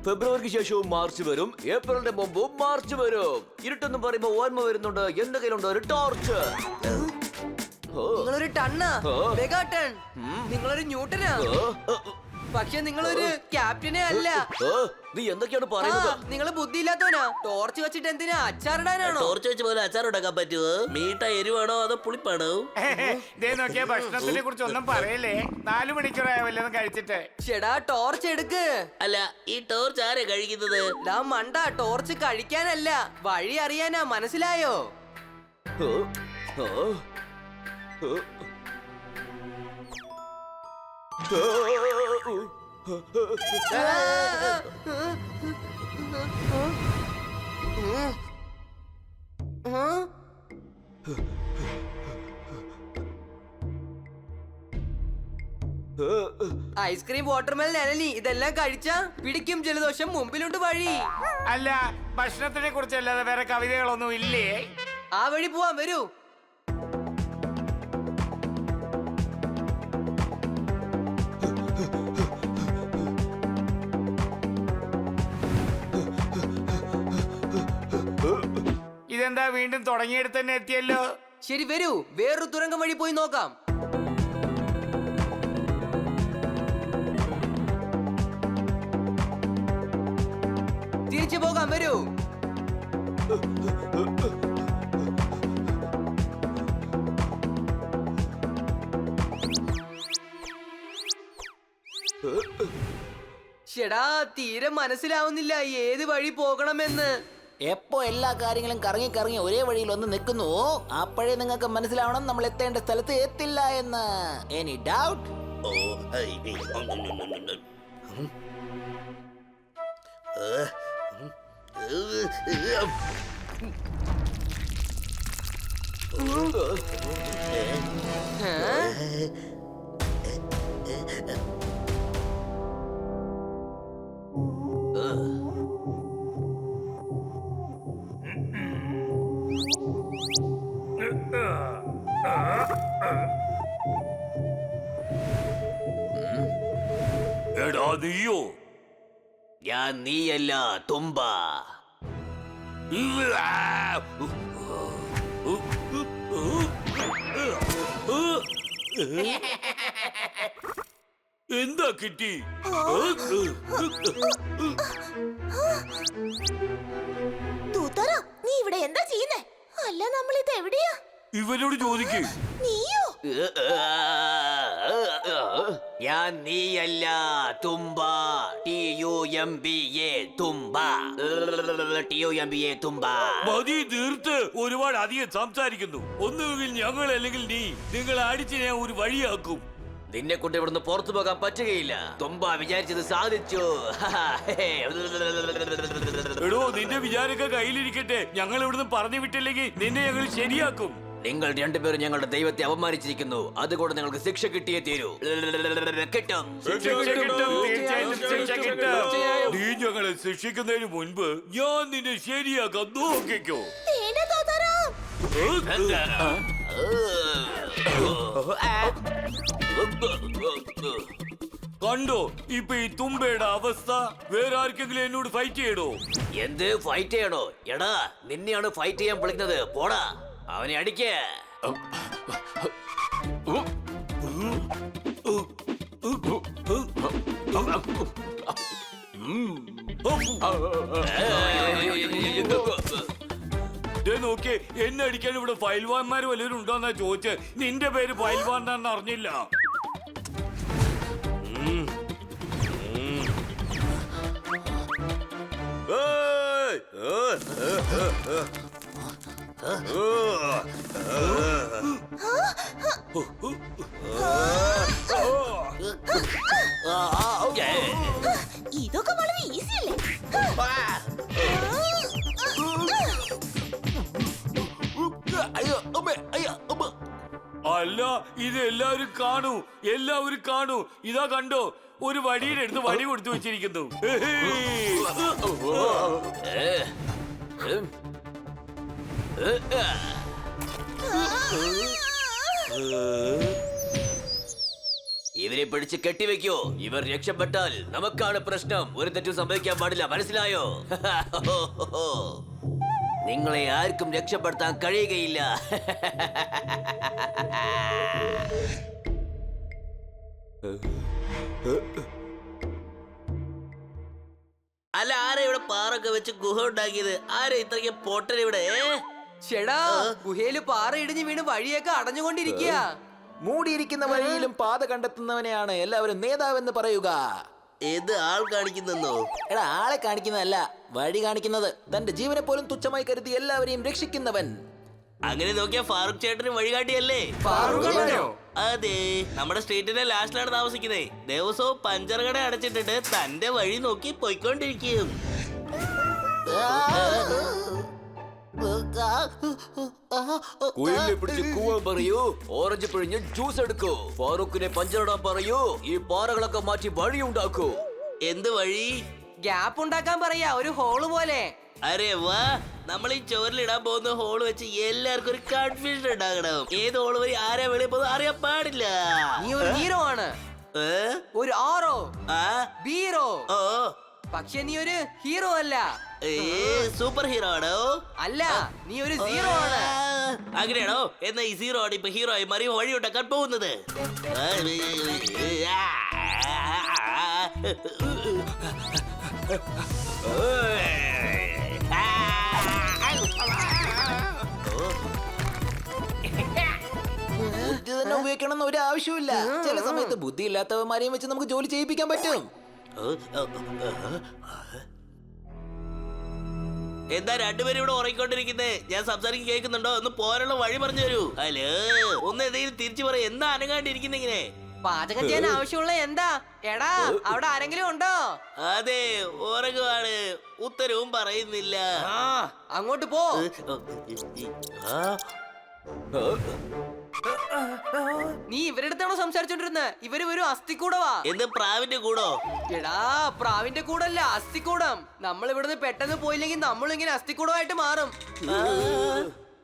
ഫെബ്രുവരിക്ക് ശേഷവും മാർച്ച് വരും, ഏപ്രിലിന്റെ മുമ്പും മാർച്ച് വരും. ഇരുട്ടെന്ന് പറയുമ്പോ ഓർമ്മ വരുന്നുണ്ട് എന്റെ കയ്യിലുണ്ട് ഒരു ടോർച്ച്. നിങ്ങളൊരു ടണ്ണാ? Mega ton. നിങ്ങളൊരു ന്യൂട്ടനാ? പക്ഷെ നിങ്ങളൊരു ക്യാപ്റ്റനെ അല്ല. നീ എന്തൊക്കെയാണ് പറയുന്നത്? നിങ്ങള് ബുദ്ധിയില്ലാത്തവനാ. ടോർച്ച് വെച്ചിട്ട് എന്തിനാ? അച്ചാറിടാനാണോ? ടോർച്ച് വെച്ച് പോലെ അച്ചാർ ഉണ്ടാക്കാൻ പറ്റുമോ? മീട്ട എരിവാണോ അതോ പുളിപ്പാണോ? ദേ നോക്കിയ ഭക്ഷണത്തിനെ കുറിച്ച് ഒന്നും പറയല്ലേ. 4 മണിക്കൂറായ വല്ലതും കഴിച്ചിട്ട്. ചേടാ, ടോർച്ച് എടുക്ക്. അല്ല, ഈ ടോർച്ച് ആരെ കഴിക്കുന്നത്? ഡാ മണ്ട, ടോർച്ച് കഴിക്കാനല്ല, വഴി അറിയാനാ. മനസ്സിലായോ? ഐസ്ക്രീം, വാട്ടർമെലൻ, അനലി ഇതെല്ലാം കഴിച്ചാ പിടിക്കും ജലദോഷം. മുമ്പിലുണ്ട് വഴി. അല്ല, ഭക്ഷണത്തിനെ കുറിച്ചല്ലാതെ വേറെ കവിതകളൊന്നും ഇല്ലേ? ആ വഴി പോവാൻ വരൂ. ഇതെന്താ വീണ്ടും തുടങ്ങിയെടുത്ത് തന്നെ എത്തിയല്ലോ. ശരി, വരൂ. വേറൊരു തുരങ്കം വഴി പോയി നോക്കാം. തിരിച്ചു പോകാം, വരൂ. ചേടാ, തീരെ മനസ്സിലാവുന്നില്ല ഏത് വഴി പോകണമെന്ന്. എപ്പോ എല്ലാ കാര്യങ്ങളും കറങ്ങി കറങ്ങി ഒരേ വഴിയിൽ ഒന്ന് നിൽക്കുന്നു, അപ്പോഴേ നിങ്ങൾക്ക് മനസ്സിലാവണം നമ്മൾ എത്തേണ്ട സ്ഥലത്ത് എത്തില്ല എന്ന്. Any doubt? ഓ, എടാ നീയോ? ഞാൻ നീയല്ല, തുമ്പ. എന്താ കിട്ടി? തൂത്തറ, നീ ഇവിടെ എന്താ ചെയ്യുന്നേ? അല്ല, നമ്മൾ ഇത് എവിടെയാ? ഇവനോട് ചോദിക്കേ. നീയോ? ഞാൻ നീയല്ല, തുമ്പ. TUMBA, തുമ്പ. TUMBA, തുമ്പ. മതി, തീർത്ത്. ഒരുപാട് അധികം സംസാരിക്കുന്നു. ഒന്നുകിൽ ഞങ്ങൾ അല്ലെങ്കിൽ നീ. നിങ്ങൾ അടിച്ച് ഞാൻ ഒരു വഴിയാക്കും. നിന്നെ കൊണ്ട് ഇവിടുന്ന് പുറത്തു പോകാൻ പറ്റുകയില്ല. തുമ്പ വിചാരിച്ചത് സാധിച്ചു. എടോ, നിന്റെ വിചാരമൊക്കെ കയ്യിലിരിക്കട്ടെ. ഞങ്ങൾ ഇവിടുന്ന് പറഞ്ഞു വിട്ടില്ലെങ്കിൽ നിന്നെ ഞങ്ങൾ ശരിയാക്കും. നിങ്ങൾ രണ്ടുപേരും ഞങ്ങളുടെ ദൈവത്തെ അപമാനിച്ചിരിക്കുന്നു. അതുകൊണ്ട് നിങ്ങൾക്ക് ശിക്ഷ കിട്ടിയേ തീരൂ. കിട്ടും. ശിക്ഷ കിട്ടും, തീർച്ചയായിട്ടും ശിക്ഷ കിട്ടും. നീ ഞങ്ങളെ ശിക്ഷിക്കുന്നതിന് മുൻപ് ഞാൻ നിന്നെ ശരിയാക്കാം. നോക്കിക്കോ. വേണ്ട തൂത്തറ. കണ്ടോ ഇപ്പൊ ഈ തുമ്പയുടെ അവസ്ഥ? വേറെ ആർക്കെങ്കിലും എന്നോട് ഫൈറ്റ് ചെയ്യണോ? എന്ത് ഫൈറ്റ് ചെയ്യണോ? എടാ, നിന്നെയാണ് ഫൈറ്റ് ചെയ്യാൻ വിളിക്കുന്നത്. പോടാ, അവനെ അടിക്കേ. നോക്കിയേ, എന്നെ അടിക്കാൻ ഇവിടെ ഫയൽവാന്മാര് വല്ലവരും ഉണ്ടോന്നാ ചോദിച്ചത്. നിന്റെ പേര് ഫയൽവാന്നാന്ന് അറിഞ്ഞില്ല. ഇതൊക്കെ വളരെ ഈസി അല്ലേ? അല്ല, ഇത് എല്ലാവരും കാണൂ. ഇതാ കണ്ടോ, ഒരു വടിയുടെ അടുത്ത് വടി കൊടുത്തു വെച്ചിരിക്കുന്നു. ഇവരെ പിടിച്ച് കെട്ടിവെക്കോ. ഇവർ രക്ഷപ്പെട്ടാൽ നമുക്കാണ് പ്രശ്നം. ഒരു തെറ്റും സംഭവിക്കാൻ പാടില്ല, മനസ്സിലായോ? നിങ്ങളെ ആർക്കും രക്ഷപ്പെടുത്താൻ കഴിയുകയില്ല. അല്ല, ആരാ ഇവിടെ പാറൊക്കെ വെച്ച് ഗുഹ ഉണ്ടാക്കിയത്? ആരാ ഇത്രയ്ക്ക് പൊട്ടൻ ഇവിടെ? ചേടാ, ഗുഹയില് പാറ ഇടിഞ്ഞ് വീണ് വഴിയൊക്കെ അടഞ്ഞുകൊണ്ടിരിക്കുക. മൂടിയിരിക്കുന്ന വഴിയിലും പാത കണ്ടെത്തുന്നവനെയാണ് എല്ലാവരും നേതാവെന്ന് പറയുക. ഏത് ആൾ കാണിക്കുന്നോ? എടാ, ആളെ കാണിക്കുന്നതല്ല, വഴി കാണിക്കുന്നത്. തന്റെ ജീവനെ പോലും തുച്ഛമായി കരുതി എല്ലാവരെയും രക്ഷിക്കുന്നവൻ. അങ്ങനെ നോക്കിയാ ഫാറൂഖ് ചേട്ടന് വഴികാട്ടിയല്ലേ? അതെ, നമ്മുടെ സ്ട്രീറ്റിന്റെ ലാസ്റ്റിലാണ് താമസിക്കുന്നത്. ദിവസവും പഞ്ചർ കട അടച്ചിട്ടിട്ട് തന്റെ വഴി നോക്കി പോയിക്കൊണ്ടിരിക്കും. കുയിലിനെ പിടിച്ച് കൂവാൻ പറയൂ, ഓറഞ്ച് പിഴിഞ്ഞ് ജ്യൂസ് എടുക്കൂ. ഫാറൂഖിനെ പഞ്ചറിടാൻ പറയൂ, ഈ പാറകളൊക്കെ മാറ്റി വഴി ഉണ്ടാക്കൂ. എന്ത് വഴി? ഗ്യാപ്പ് ഉണ്ടാക്കാൻ പറയാ, ഒരു ഹോള് പോലെ. അരെ വാ, നമ്മൾ ഈ ചോറിലിടാൻ പോകുന്ന ഹോള് വെച്ച് എല്ലാവർക്കും ഒരു കൺഫ്യൂഷൻ ഉണ്ടാകണം. ഏത് ഹോള് വഴി ആരാ വെളിയിൽ പോകുന്നത് അറിയാൻ പാടില്ല. നീ ഒരു ഹീറോ ആണ്, ഒരു ആറോ ബീറോ. ഓ, പക്ഷെ നീ ഒരു ഹീറോ അല്ല. സൂപ്പർ ഹീറോ ആണോ? അല്ല, നീ ഒരു സീറോ ആണ്. അങ്ങനെയാണോ? എന്നാ ഈ സീറോ ആണ് ഇപ്പൊ ഹീറോ ആയി മാറി വഴി ഉണ്ടാക്കാൻ പോകുന്നത്. ബുദ്ധി തന്നെ ഉപയോഗിക്കണം എന്ന് ഒരു ആവശ്യമില്ല. ചില സമയത്ത് ബുദ്ധി ഇല്ലാത്തവന്മാരെയും വെച്ച് നമുക്ക് ജോലി ചെയ്യിപ്പിക്കാൻ പറ്റും. എന്താ രണ്ടുപേരും ഇവിടെ ഉറങ്ങിക്കൊണ്ടിരിക്കുന്നേ? ഞാൻ സംസാരിക്കും കേൾക്കുന്നുണ്ടോ? ഒന്ന് പോരാനുള്ള വഴി പറഞ്ഞു തരൂ. ഹലോ, ഒന്ന് എന്തെങ്കിലും തിരിച്ചു പറയും. എന്താ അനങ്ങാണ്ടിരിക്കുന്ന ഇങ്ങനെ? പാചകം ചെയ്യാൻ ആവശ്യമുള്ള എന്താ? എടാ, അവിടെ ആരെങ്കിലും ഉണ്ടോ? അതെ, ഉറങ്ങുവാണ്. ഉത്തരവും പറയുന്നില്ല. അങ്ങോട്ട് പോ. നീ ഇവരുടെ അടുത്താണോ സംസാരിച്ചോണ്ടിരുന്നത്? ഇവര് ഒരു അസ്ഥിക്കൂടവാ. എന്ത്, പ്രാവിന്റെ കൂടോ? എടാ, പ്രാവിന്റെ കൂടല്ല, അസ്ഥിക്കൂടം. നമ്മൾ ഇവിടുന്ന് പെട്ടെന്ന് പോയില്ലെങ്കിൽ നമ്മളും ഇങ്ങനെ അസ്ഥിക്കൂടമായിട്ട് മാറും.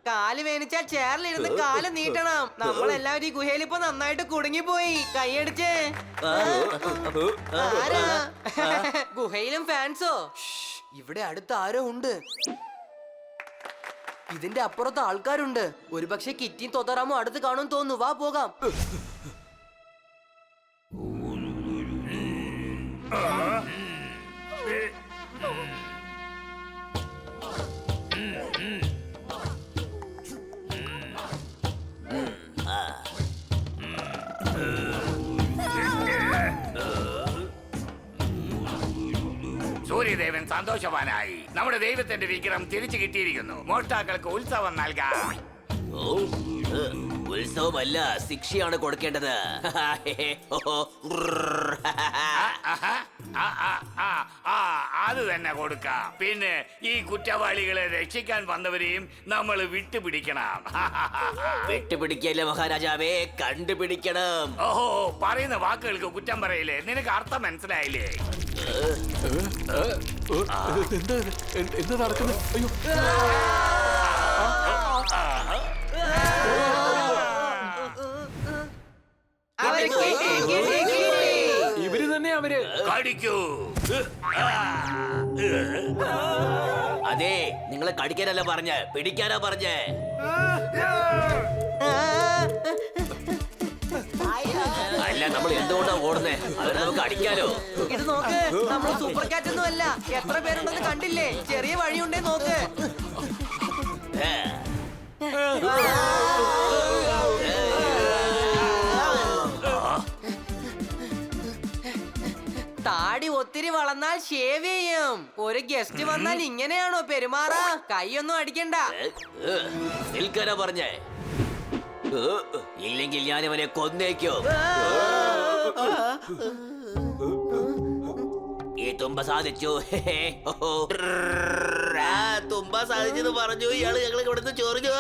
കാല് വേനിച്ചാൽ ചേറിലിരുന്ന് കാല് നീട്ടണം. നമ്മളെല്ലാവരും ഈ ഗുഹയിൽ ഇപ്പൊ നന്നായിട്ട് കുടുങ്ങിപ്പോയി. കൈയടിച്ചേ. ആരാ? ഗുഹയിലും ഫാൻസോ? ഇവിടെ അടുത്ത് ആരോ ഉണ്ട്. ഇതിന്റെ അപ്പുറത്ത് ആൾക്കാരുണ്ട്. ഒരുപക്ഷെ കിറ്റിയും തോത്താറാമോ അടുത്ത് കാണും തോന്നുന്നു. വാ പോകാം. സൂര്യദേവൻ സന്തോഷവാനായി. നമ്മുടെ ദൈവത്തിന്റെ വിഗ്രഹം തിരിച്ചു കിട്ടിയിരിക്കുന്നു. മോഷ്ടാക്കൾക്ക് ഉത്സവം നൽകാം. ഉത്സവമല്ല, ശിക്ഷയാണ് കൊടുക്കേണ്ടത്. അത് തന്നെ കൊടുക്കാം. പിന്നെ ഈ കുറ്റവാളികളെ രക്ഷിക്കാൻ വന്നവരെയും നമ്മൾ വിട്ടുപിടിക്കണം. വിട്ടുപിടിക്കല്ലേ മഹാരാജാവേ, കണ്ടുപിടിക്കണം. ഓഹോ, പറയുന്ന വാക്കുകൾക്ക് കുറ്റം പറയില്ലേ? നിനക്ക് അർത്ഥം മനസ്സിലായില്ലേ? എന്താ നടക്കുന്നത്? അയ്യോ, ഇവര് തന്നെ അവര്. കടിക്കൂ. അതെ, നിങ്ങളെ കടിക്കാനല്ല പറഞ്ഞ്, പിടിക്കാനാ പറഞ്ഞേ. അല്ല, നമ്മൾ എന്തുകൊണ്ടാ ഓടുന്നേ? അവരെ നമുക്ക് അടിക്കാലോ. ഇത് നോക്ക്, നമ്മൾ സൂപ്പർ കാറ്റ് ഒന്നും അല്ല. എത്ര പേരുണ്ടെന്ന് കണ്ടില്ലേ? ചെറിയ വഴിയുണ്ടേ നോക്ക്. താടി ഒത്തിരി വളർന്നാൽ ഷേവ് ചെയ്യും. ഒരു ഗസ്റ്റ് വന്നാൽ ഇങ്ങനെയാണോ പെരുമാറാ? കൈയൊന്നും അടിക്കണ്ട. നിൽക്കാനാ പറഞ്ഞേ? ഇല്ലെങ്കിൽ ഞാൻ ഇവനെ കൊന്നേക്കും. ഈ തുമ്പ സാധിച്ചു. തുമ്പ സാധിച്ചെന്ന് പറഞ്ഞു. ഇയാള് ഞങ്ങൾ ഇവിടുന്ന് ചൊറിഞ്ഞു.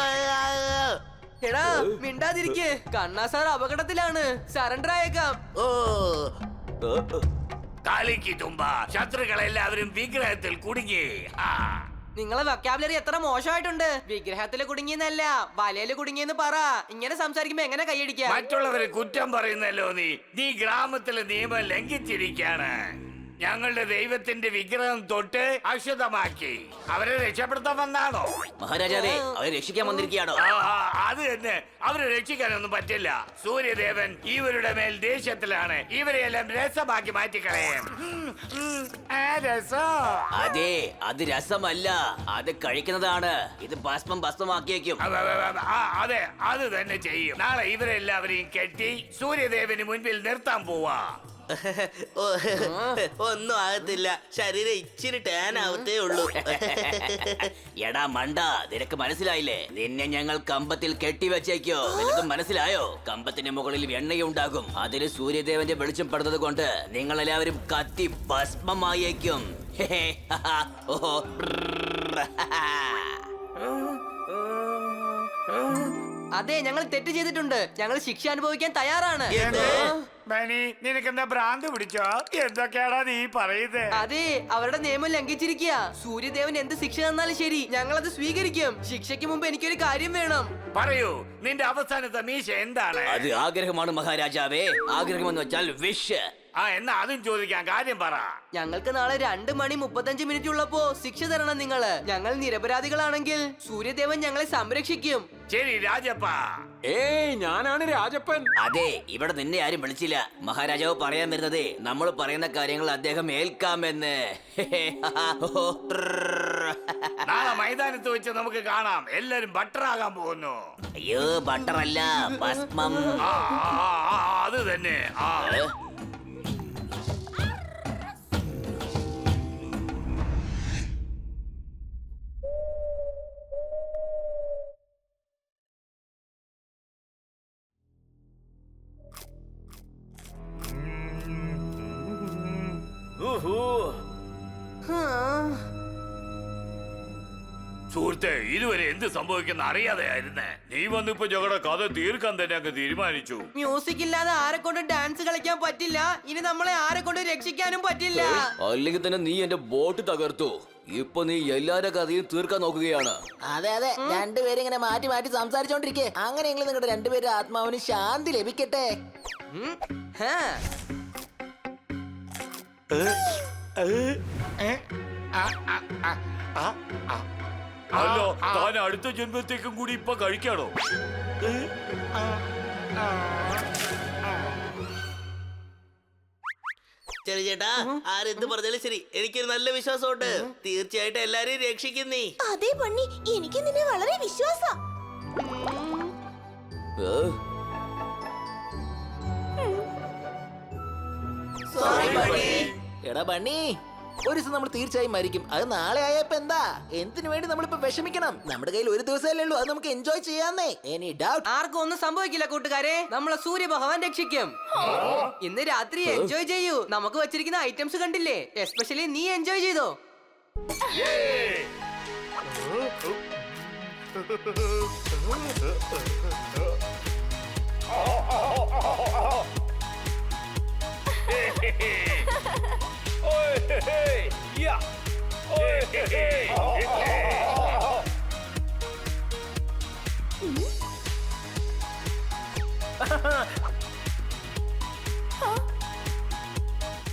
എടാ മിണ്ടാതിരിക്ക്. കണ്ണാ സാർ അപകടത്തിലാണ്. സറണ്ടർ ആയേക്കാം. ഓ കളിക്ക് തുമ്പ. ശത്രുക്കളെല്ലാവരും വിഗ്രഹത്തിൽ കുടുങ്ങി. നിങ്ങളെ വൊക്കാബുലറി എത്ര മോശമായിട്ടുണ്ട്. വിഗ്രഹത്തില് കുടുങ്ങിയെന്നല്ല, വലയില് കുടുങ്ങിയെന്ന് പറ. ഇങ്ങനെ സംസാരിക്കുമ്പോ എങ്ങനെ കൈയടിക്കാം? മറ്റുള്ളവരെ കുറ്റം പറയുന്നല്ലോ നീ ഗ്രാമത്തിലെ നിയമം ലംഘിച്ചിരിക്കാണ്. ഞങ്ങളുടെ ദൈവത്തിന്റെ വിഗ്രഹം തൊട്ട് അശുദ്ധമാക്കി. അവരെ രക്ഷപ്പെടുത്താൻ വന്നാണോ? മഹാരാജാവേ, അവരെ രക്ഷിക്കാൻ വന്നിരിക്കുകയാണോ? അത് തന്നെ. അവരെ രക്ഷിക്കാനൊന്നും പറ്റില്ല. സൂര്യദേവൻ ഇവരുടെ മേൽ ദേഷ്യത്തിലാണ്. ഇവരെയെല്ലാം രസമാക്കി മാറ്റിക്കളയും. അതെ, അത് രസമല്ല, അത് കഴിക്കുന്നതാണ്. ഇത് ഭസ്മമാക്കിയേക്കും. അതെ, അത് തന്നെ ചെയ്യും. നാളെ ഇവരെല്ലാവരെയും കെട്ടി സൂര്യദേവന് മുൻപിൽ നിർത്താൻ പോവാ. ഒന്നും ആകത്തില്ല. ശരീരം ഇച്ചിരി ടാൻ ആവത്തേ ഉള്ളൂ. എടാ മണ്ട, നിനക്ക് മനസ്സിലായില്ലേ? നിന്നെ ഞങ്ങൾ കമ്പത്തിൽ കെട്ടിവെച്ചേക്കോ. നിനക്ക് മനസ്സിലായോ? കമ്പത്തിന്റെ മുകളിൽ എണ്ണയുണ്ടാകും. അതിൽ സൂര്യദേവന്റെ വെളിച്ചം പെടുന്നത് കൊണ്ട് നിങ്ങൾ എല്ലാവരും കത്തി ഭസ്മമായേക്കും. അതെ, ഞങ്ങൾ തെറ്റ് ചെയ്തിട്ടുണ്ട്. ഞങ്ങൾ ശിക്ഷ അനുഭവിക്കാൻ തയ്യാറാണ്. നിനക്കെന്താ ഭ്രാന്ത് പിടിച്ചോ? എന്തൊക്കെയാടാ നീ പറയുന്നത്? അതെ, അവരുടെ നിയമം ലംഘിച്ചിരിക്കുക. സൂര്യദേവൻ എന്ത് ശിക്ഷ തന്നാലും ശരി, ഞങ്ങൾ അത് സ്വീകരിക്കും. ശിക്ഷയ്ക്ക് മുമ്പ് എനിക്കൊരു കാര്യം വേണം. പറയൂ, നിന്റെ അവസാനത്തെ മീശ എന്താണ്? അത് ആഗ്രഹമാണ് മഹാരാജാവേ. ആഗ്രഹം എന്ന് വെച്ചാൽ വിഷ്. എന്നാ അതും ചോദിക്കാൻ. കാര്യം പറ. ഞങ്ങൾക്ക് നാളെ 2:35 ഉള്ളപ്പോ ശിക്ഷ തരണം നിങ്ങള്. ഞങ്ങൾ നിരപരാധികളാണെങ്കിൽ സൂര്യദേവൻ ഞങ്ങളെ സംരക്ഷിക്കും. ശരി രാജപ്പ. ഏയ്, ഞാനാണ് രാജപ്പൻ. അതെ, ഇവിടെ നിന്നെ ആരും വിളിച്ചില്ല. മഹാരാജാവ് പറയാൻ വരുന്നതേ നമ്മൾ പറയുന്ന കാര്യങ്ങൾ അദ്ദേഹം ഏൽക്കാമെന്ന്. നാളെ മൈതാനത്ത് വെച്ച് നമുക്ക് കാണാം. എല്ലാരും ബട്ടറാകാൻ പോകുന്നു. അയ്യോ, ബട്ടറല്ല, ഭസ്മം. അത് തന്നെ. സുഹൃത്തെ, ഇതുവരെ എന്ത് സംഭവിക്കുന്ന അറിയാതെയായിരുന്നേ. നീ വന്നിപ്പോ ഞങ്ങളുടെ കഥ തീർക്കാൻ തന്നെ അങ്ങ് തീരുമാനിച്ചു. മ്യൂസിക് ഇല്ലാതെ ആരെ കൊണ്ട് ഡാൻസ് കളിക്കാൻ പറ്റില്ല. ഇനി നമ്മളെ ആരെ കൊണ്ട് രക്ഷിക്കാനും പറ്റില്ല. അല്ലെങ്കിൽ തന്നെ നീ എന്റെ ബോട്ട് തകർത്തു. ഇപ്പൊ നീ എല്ലാരുടെ കഥയും തീർക്കാൻ നോക്കുകയാണ്. അതെ അതെ, രണ്ടുപേരും ഇങ്ങനെ മാറ്റി മാറ്റി സംസാരിച്ചോണ്ടിരിക്കേ. അങ്ങനെയെങ്കിലും നിങ്ങളുടെ രണ്ടുപേരുടെ ആത്മാവിന് ശാന്തി ലഭിക്കട്ടെ. ഹാ. അല്ലോ, താൻ അടുത്ത ജന്മത്തേക്കും കൂടി ഇപ്പൊ കഴിക്കാണോ? ചെറിയ ചേട്ടാ, ആരെന്ത് പറഞ്ഞാലും ശരി, എനിക്കൊരു നല്ല വിശ്വാസമുണ്ട്. തീർച്ചയായിട്ടും എല്ലാരെയും രക്ഷിക്കുന്നേ. അതെ ബണ്ണി, എനിക്ക് നിന്നെ വളരെ വിശ്വാസം. എടാ ബണ്ണി, ഒരു ദിവസം നമ്മൾ തീർച്ചയായും മരിക്കും. അത് നാളെ ആയപ്പോ എന്താ? എന്തിനു വേണ്ടി നമ്മളിപ്പോ വിഷമിക്കണം? നമ്മുടെ കയ്യിൽ ഒരു ദിവസമല്ലേ ഉള്ളൂ. അത് നമുക്ക് എൻജോയ് ചെയ്യാന്നേ. Any doubt? ആർക്കും ഒന്നും സംഭവിക്കില്ല കൂട്ടുകാരെ. നമ്മളെ സൂര്യഭഗവാൻ രക്ഷിക്കും. ഇന്ന് രാത്രി എൻജോയ് ചെയ്യൂ. നമുക്ക് വെച്ചിരിക്കുന്ന ഐറ്റംസ് കണ്ടില്ലേ? എസ്പെഷ്യലി നീ എൻജോയ് ചെയ്തോ.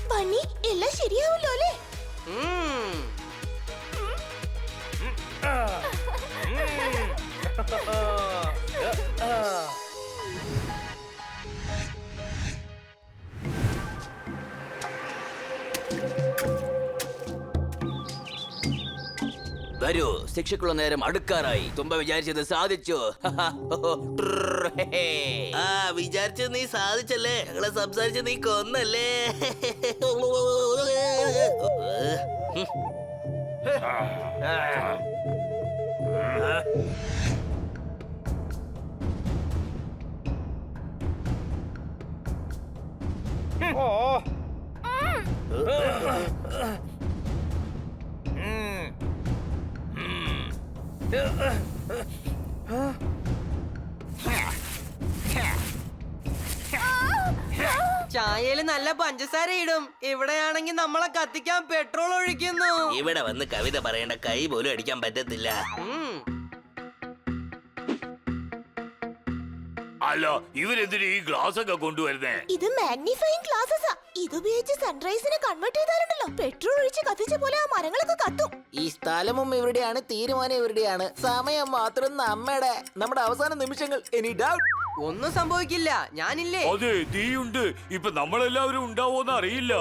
ബണ്ണി, എല്ലാം ശരിയാവുമല്ലോ അല്ലേ? വരൂ, ശിക്ഷയ്ക്കുള്ള നേരം അടുക്കാറായി. തുമ്പ വിചാരിച്ചത് സാധിച്ചു. ആ വിചാരിച്ചത് നീ സാധിച്ചല്ലേ? ഞങ്ങളെ സംസാരിച്ച് നീ കൊന്നല്ലേ? ചായയില് നല്ല പഞ്ചസാര ഇടും. ഇവിടെയാണെങ്കിൽ നമ്മളെ കത്തിക്കാൻ പെട്രോൾ ഒഴിക്കുന്നു. ഇവിടെ വന്ന് കവിത പറയേണ്ട കൈ പോലും അടിക്കാൻ പറ്റത്തില്ല. അല്ല, ഇവരെന്തിനു ഈ ഗ്ലാസ് ഒക്കെ കൊണ്ടുവരുന്നേ? ഇത് മാഗ്നിഫൈങ് ഗ്ലാസസാ. ഇതുപയോഗിച്ച് സൺറൈസിനെ കൺവേർട്ട് ചെയ്താലുണ്ടല്ലോ, പെട്രോൾ ഒഴിച്ച് കത്തിച്ച പോലെ ആ മരങ്ങളൊക്കെ കത്തും. ഈ സ്ഥലവും ഇവിടെയാണ്, തീരുമാനം ഇവിടെയാണ്, സമയം മാത്രം നമ്മുടെ അവസാന നിമിഷങ്ങൾ. Any doubt? ഒന്നും സംഭവിക്കില്ല, ഞാനില്ലേ. അതെ, തീയുണ്ട്. ഇപ്പൊ നമ്മളെല്ലാവരും ഉണ്ടാവോന്ന് അറിയില്ല.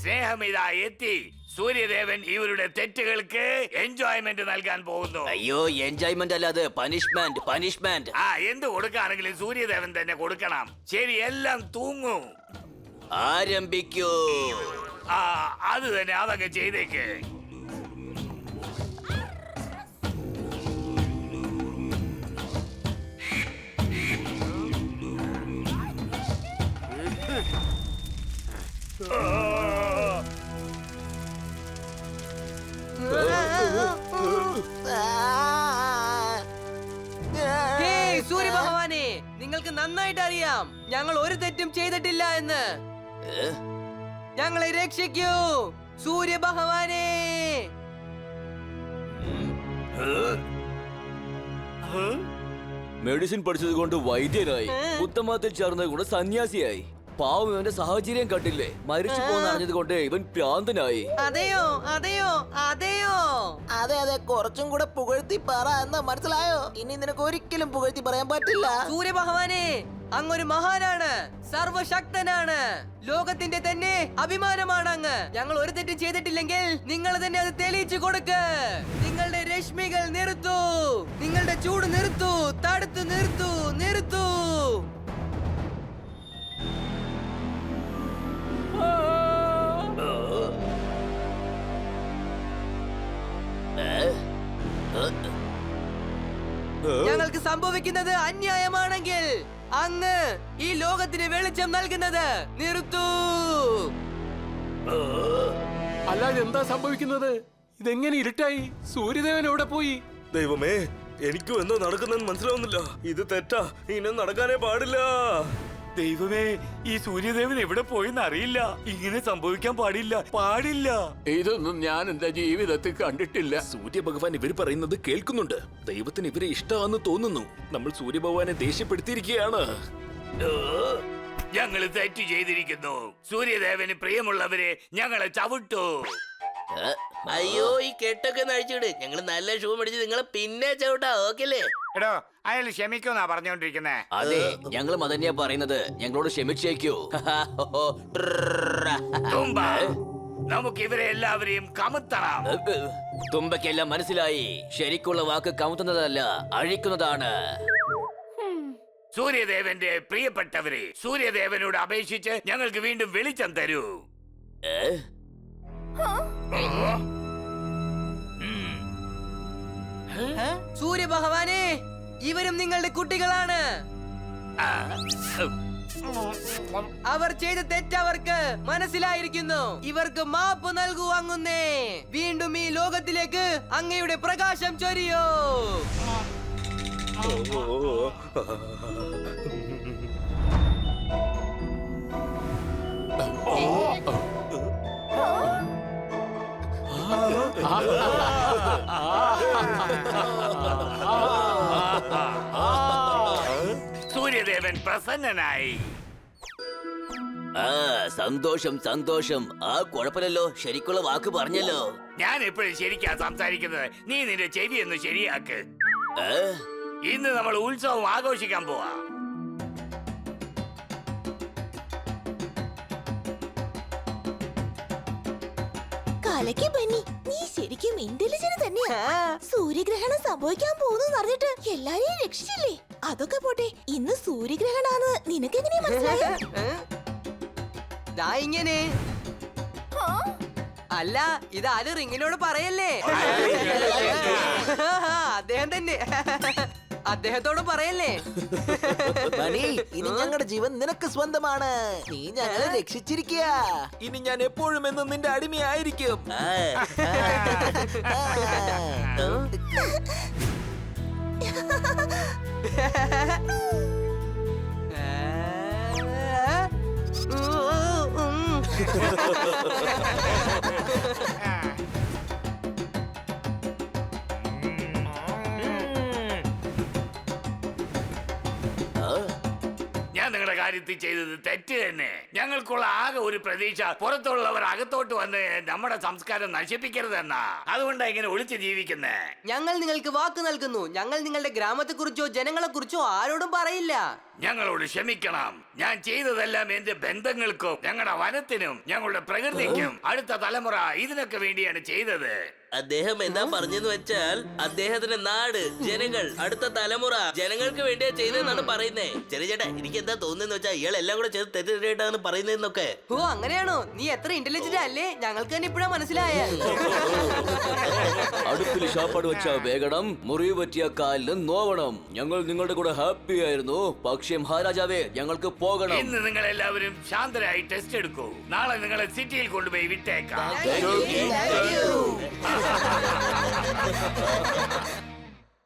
സ്നേഹമിതാ എത്തി. സൂര്യദേവൻ ഇവരുടെ തെറ്റുകൾക്ക് എൻജോയ്മെന്റ് നൽകാൻ പോകുന്നു. അയ്യോ, എൻജോയ്മെന്റ് അല്ലാതെ പനിഷ്മെന്റ്, പനിഷ്മെന്റ്. ആ, എന്ത് കൊടുക്കുകയാണെങ്കിലും സൂര്യദേവൻ തന്നെ കൊടുക്കണം. ശരി, എല്ലാം തൂങ്ങൂ. ആരംഭിക്കൂ. ആ, അത് തന്നെ, അതൊക്കെ ചെയ്തേക്ക്. ഹേയ് സൂര്യഭഗവാനെ, നിങ്ങൾക്ക് നന്നായിട്ട് അറിയാം ഞങ്ങൾ ഒരു തെറ്റും ചെയ്തിട്ടില്ല എന്ന്. ഞങ്ങളെ രക്ഷിക്കൂ സൂര്യഭഗവാനെ. മെഡിസിൻ പഠിച്ചത് കൊണ്ട് വൈദ്യനായി, ബുദ്ധമതത്തിൽ ചേർന്നത് കൊണ്ട് സന്യാസിയായി. പാവം ഇവന്റെ സാഹചര്യം കണ്ടില്ലേ? മരിച്ചു പോകുന്ന അറിഞ്ഞത് കൊണ്ട് ഇവൻ ഭ്രാന്തനായി. അതെയോ അതെയോ അതെയോ? അതെ അതെ, കുറച്ചും കൂടെ പുകഴ്ത്തി പറ എന്ന് മനസ്സിലായോ? ഇനി നിനക്ക് ഒരിക്കലും പുകഴ്ത്തി പറയാൻ പറ്റില്ല. സൂര്യഭഗവാനെ, അങ്ങൊരു മഹാനാണ്, സർവശക്തനാണ്, ലോകത്തിന്റെ തന്നെ അഭിമാനമാണ് അങ്ങ്. ഞങ്ങൾ ഒരു തെറ്റും ചെയ്തിട്ടില്ലെങ്കിൽ നിങ്ങൾ തന്നെ അത് തെളിയിച്ചു കൊടുക്ക്. നിങ്ങളുടെ രശ്മികൾ നിർത്തൂ, നിങ്ങളുടെ ചൂട് നിർത്തൂ, തടുത്തു നിർത്തൂ, നിർത്തൂ. ഞങ്ങൾക്ക് സംഭവിക്കുന്നത് അന്യായമാണെങ്കിൽ അങ്ങ് ഈ ലോകത്തിന് വെളിച്ചം നൽകുന്നത് നിർത്തൂ. അല്ലാതെ എന്താ സംഭവിക്കുന്നത്? ഇതെങ്ങനെ ഇരുട്ടായി? സൂര്യദേവൻ എവിടെ പോയി? ദൈവമേ, എനിക്കും എന്തോ നടക്കുന്നെന്ന് മനസ്സിലാവുന്നില്ല. ഇത് തെറ്റാ, ഇനി നടക്കാനേ പാടില്ല. ദൈവമേ, ഈ സൂര്യദേവൻ എവിടെ പോയെന്ന് അറിയില്ല. ഇങ്ങനെ സംഭവിക്കാൻ പാടില്ല, പാടില്ല. ഇതൊന്നും ഞാൻ എന്റെ ജീവിതത്തിൽ കണ്ടിട്ടില്ല. സൂര്യഭഗവാൻ ഇവർ പറയുന്നത് കേൾക്കുന്നുണ്ട്. ദൈവത്തിന് ഇവരെ ഇഷ്ടമാണെന്ന് തോന്നുന്നു. നമ്മൾ സൂര്യഭഗവാനെ ദേഷ്യപ്പെടുത്തിയിരിക്കുകയാണ്. ഞങ്ങൾ തെറ്റ് ചെയ്തിരിക്കുന്നു. സൂര്യദേവന് പ്രിയമുള്ളവരെ ഞങ്ങളെ ചവിട്ടു. അയ്യോ, ഈ കെട്ടൊക്കെ നഴിച്ചിട്. ഞങ്ങൾ നല്ല ഷൂ മേടിച്ച് നിങ്ങളെ പിന്നെ ചവിട്ടാ. ഓക്കെല്ലേ? എടോ, അയാൾ ക്ഷമിക്കുന്നാ പറഞ്ഞോണ്ടിരിക്കുന്നേ. അതെ, ഞങ്ങളും അതന്നെയാ പറയുന്നത്. ഞങ്ങളോട് ക്ഷമിച്ചേക്കൂ. തുമ്പ, നമുക്ക് ഇവരെ എല്ലാവരെയും കമത്തണം. തുമ്പക്കെല്ലാം മനസ്സിലായി. ശരിക്കുള്ള വാക്ക് കമുത്തുന്നതല്ല, അഴിക്കുന്നതാണ്. സൂര്യദേവന്റെ പ്രിയപ്പെട്ടവരെ, സൂര്യദേവനോട് അപേക്ഷിച്ച് ഞങ്ങൾക്ക് വീണ്ടും വെളിച്ചം തരൂ. സൂര്യഭഗവാനെ, ഇവരും നിങ്ങളുടെ കുട്ടികളാണ്. അവർ ചെയ്ത തെറ്റവർക്ക് മനസ്സിലായിരിക്കുന്നു. ഇവർക്ക് മാപ്പ് നൽകൂ അങ്ങുന്നേ. വീണ്ടും ഈ ലോകത്തിലേക്ക് അങ്ങയുടെ പ്രകാശം ചൊരിയോ. സൂര്യദേവൻ പ്രസന്നനായി. ആ, സന്തോഷം സന്തോഷം. ആ, കുഴപ്പമില്ലല്ലോ, ശരിക്കുള്ള വാക്ക് പറഞ്ഞല്ലോ. ഞാൻ എപ്പോഴും ശരിക്കാ സംസാരിക്കുന്നത്. നീ നിന്റെ ചെവി ഒന്ന് ശരിയാക്ക്. ഇന്ന് നമ്മൾ ഉത്സവം ആഘോഷിക്കാൻ പോവാ. കലക്കി ബന്നി, നീ ശരിക്കും ഇന്റലിജന്റ് തന്നെയാ. സൂര്യഗ്രഹണം സംഭവിക്കാൻ പോകുന്നു അറിഞ്ഞിട്ട് എല്ലാരെയും രക്ഷിച്ചില്ലേ? അതൊക്കെ പോട്ടെ, ഇന്ന് സൂര്യഗ്രഹണാന്ന് നിനക്കെങ്ങനെയാ മനസ്സിലായ? ദാ ഇങ്ങനെ. അല്ല, ഇതാര് റിങ്ങിനോട് പറയല്ലേ? അദ്ദേഹം തന്നെ. അദ്ദേഹത്തോട് പറയല്ലേ? ബണി, ഇനി ഞങ്ങളുടെ ജീവൻ നിനക്ക് സ്വന്തമാണ്. നീ ഞങ്ങളെ രക്ഷിച്ചിരിക്കുക. ഇനി ഞാൻ എപ്പോഴും എന്നും നിന്റെ അടിമയായിരിക്കും. ഞാൻ നിങ്ങളുടെ കാര്യത്തിൽ ചെയ്തത് തെറ്റ് തന്നെ. ഞങ്ങൾക്കുള്ള ആകെ ഒരു പ്രതീക്ഷ പുറത്തുള്ളവർ അകത്തോട്ട് വന്ന് നമ്മുടെ സംസ്കാരം നശിപ്പിക്കരുതെന്നാ. അതുകൊണ്ടാ ഇങ്ങനെ ഒളിച്ചു ജീവിക്കുന്നേ. ഞങ്ങൾ നിങ്ങൾക്ക് വാക്ക് നൽകുന്നു, ഞങ്ങൾ നിങ്ങളുടെ ഗ്രാമത്തെ കുറിച്ചോ ജനങ്ങളെ കുറിച്ചോ ആരോടും പറയില്ല. ഞങ്ങളോട് ക്ഷമിക്കണം. ഞാൻ ചെയ്തതെല്ലാം എന്റെ ബന്ധങ്ങൾക്കും ഞങ്ങളുടെ വനത്തിനും ഞങ്ങളുടെ പ്രകൃതിക്കും അടുത്ത തലമുറ ഇതിനൊക്കെ വേണ്ടിയാണ് ചെയ്തത്. അദ്ദേഹം എന്താ പറഞ്ഞെന്ന് വെച്ചാൽ അദ്ദേഹത്തിന്റെ നാട്, ജനങ്ങൾ, അടുത്ത തലമുറ ജനങ്ങൾക്ക് വേണ്ടിയാ ചെയ്തെന്നാണ് പറയുന്നേ. ചെറിയ ചേട്ടാ, എനിക്ക് എന്താ തോന്നുന്നെന്ന് വെച്ചാൽ ഇയാൾ എല്ലാം കൂടെ ചെയ്ത് തെറ്റായിട്ടാണ് പറയുന്നതെന്നൊക്കെ. ഓ, അങ്ങനെയാണോ? നീ എത്ര ഇന്റലിജന്റ് അല്ലേ? ഞങ്ങൾക്ക് തന്നെ ഇപ്പഴാ മനസ്സിലായ. അടുപ്പിൽ ഷാപ്പാട് വെച്ച വേഗണം, മുറിവ് പറ്റിയ കാലിന് നോവണം. ഞങ്ങൾ നിങ്ങളുടെ കൂടെ ഹാപ്പി ആയിരുന്നു. പക്ഷേ മഹാരാജാവേ, ഞങ്ങൾക്ക് പോകണം. ഇന്ന് നിങ്ങൾ എല്ലാവരും ശാന്തരായി ടെസ്റ്റ് എടുക്കൂ. നാളെ നിങ്ങളെ സിറ്റിയിൽ കൊണ്ടുപോയി വിട്ടേക്കാം. Thank you.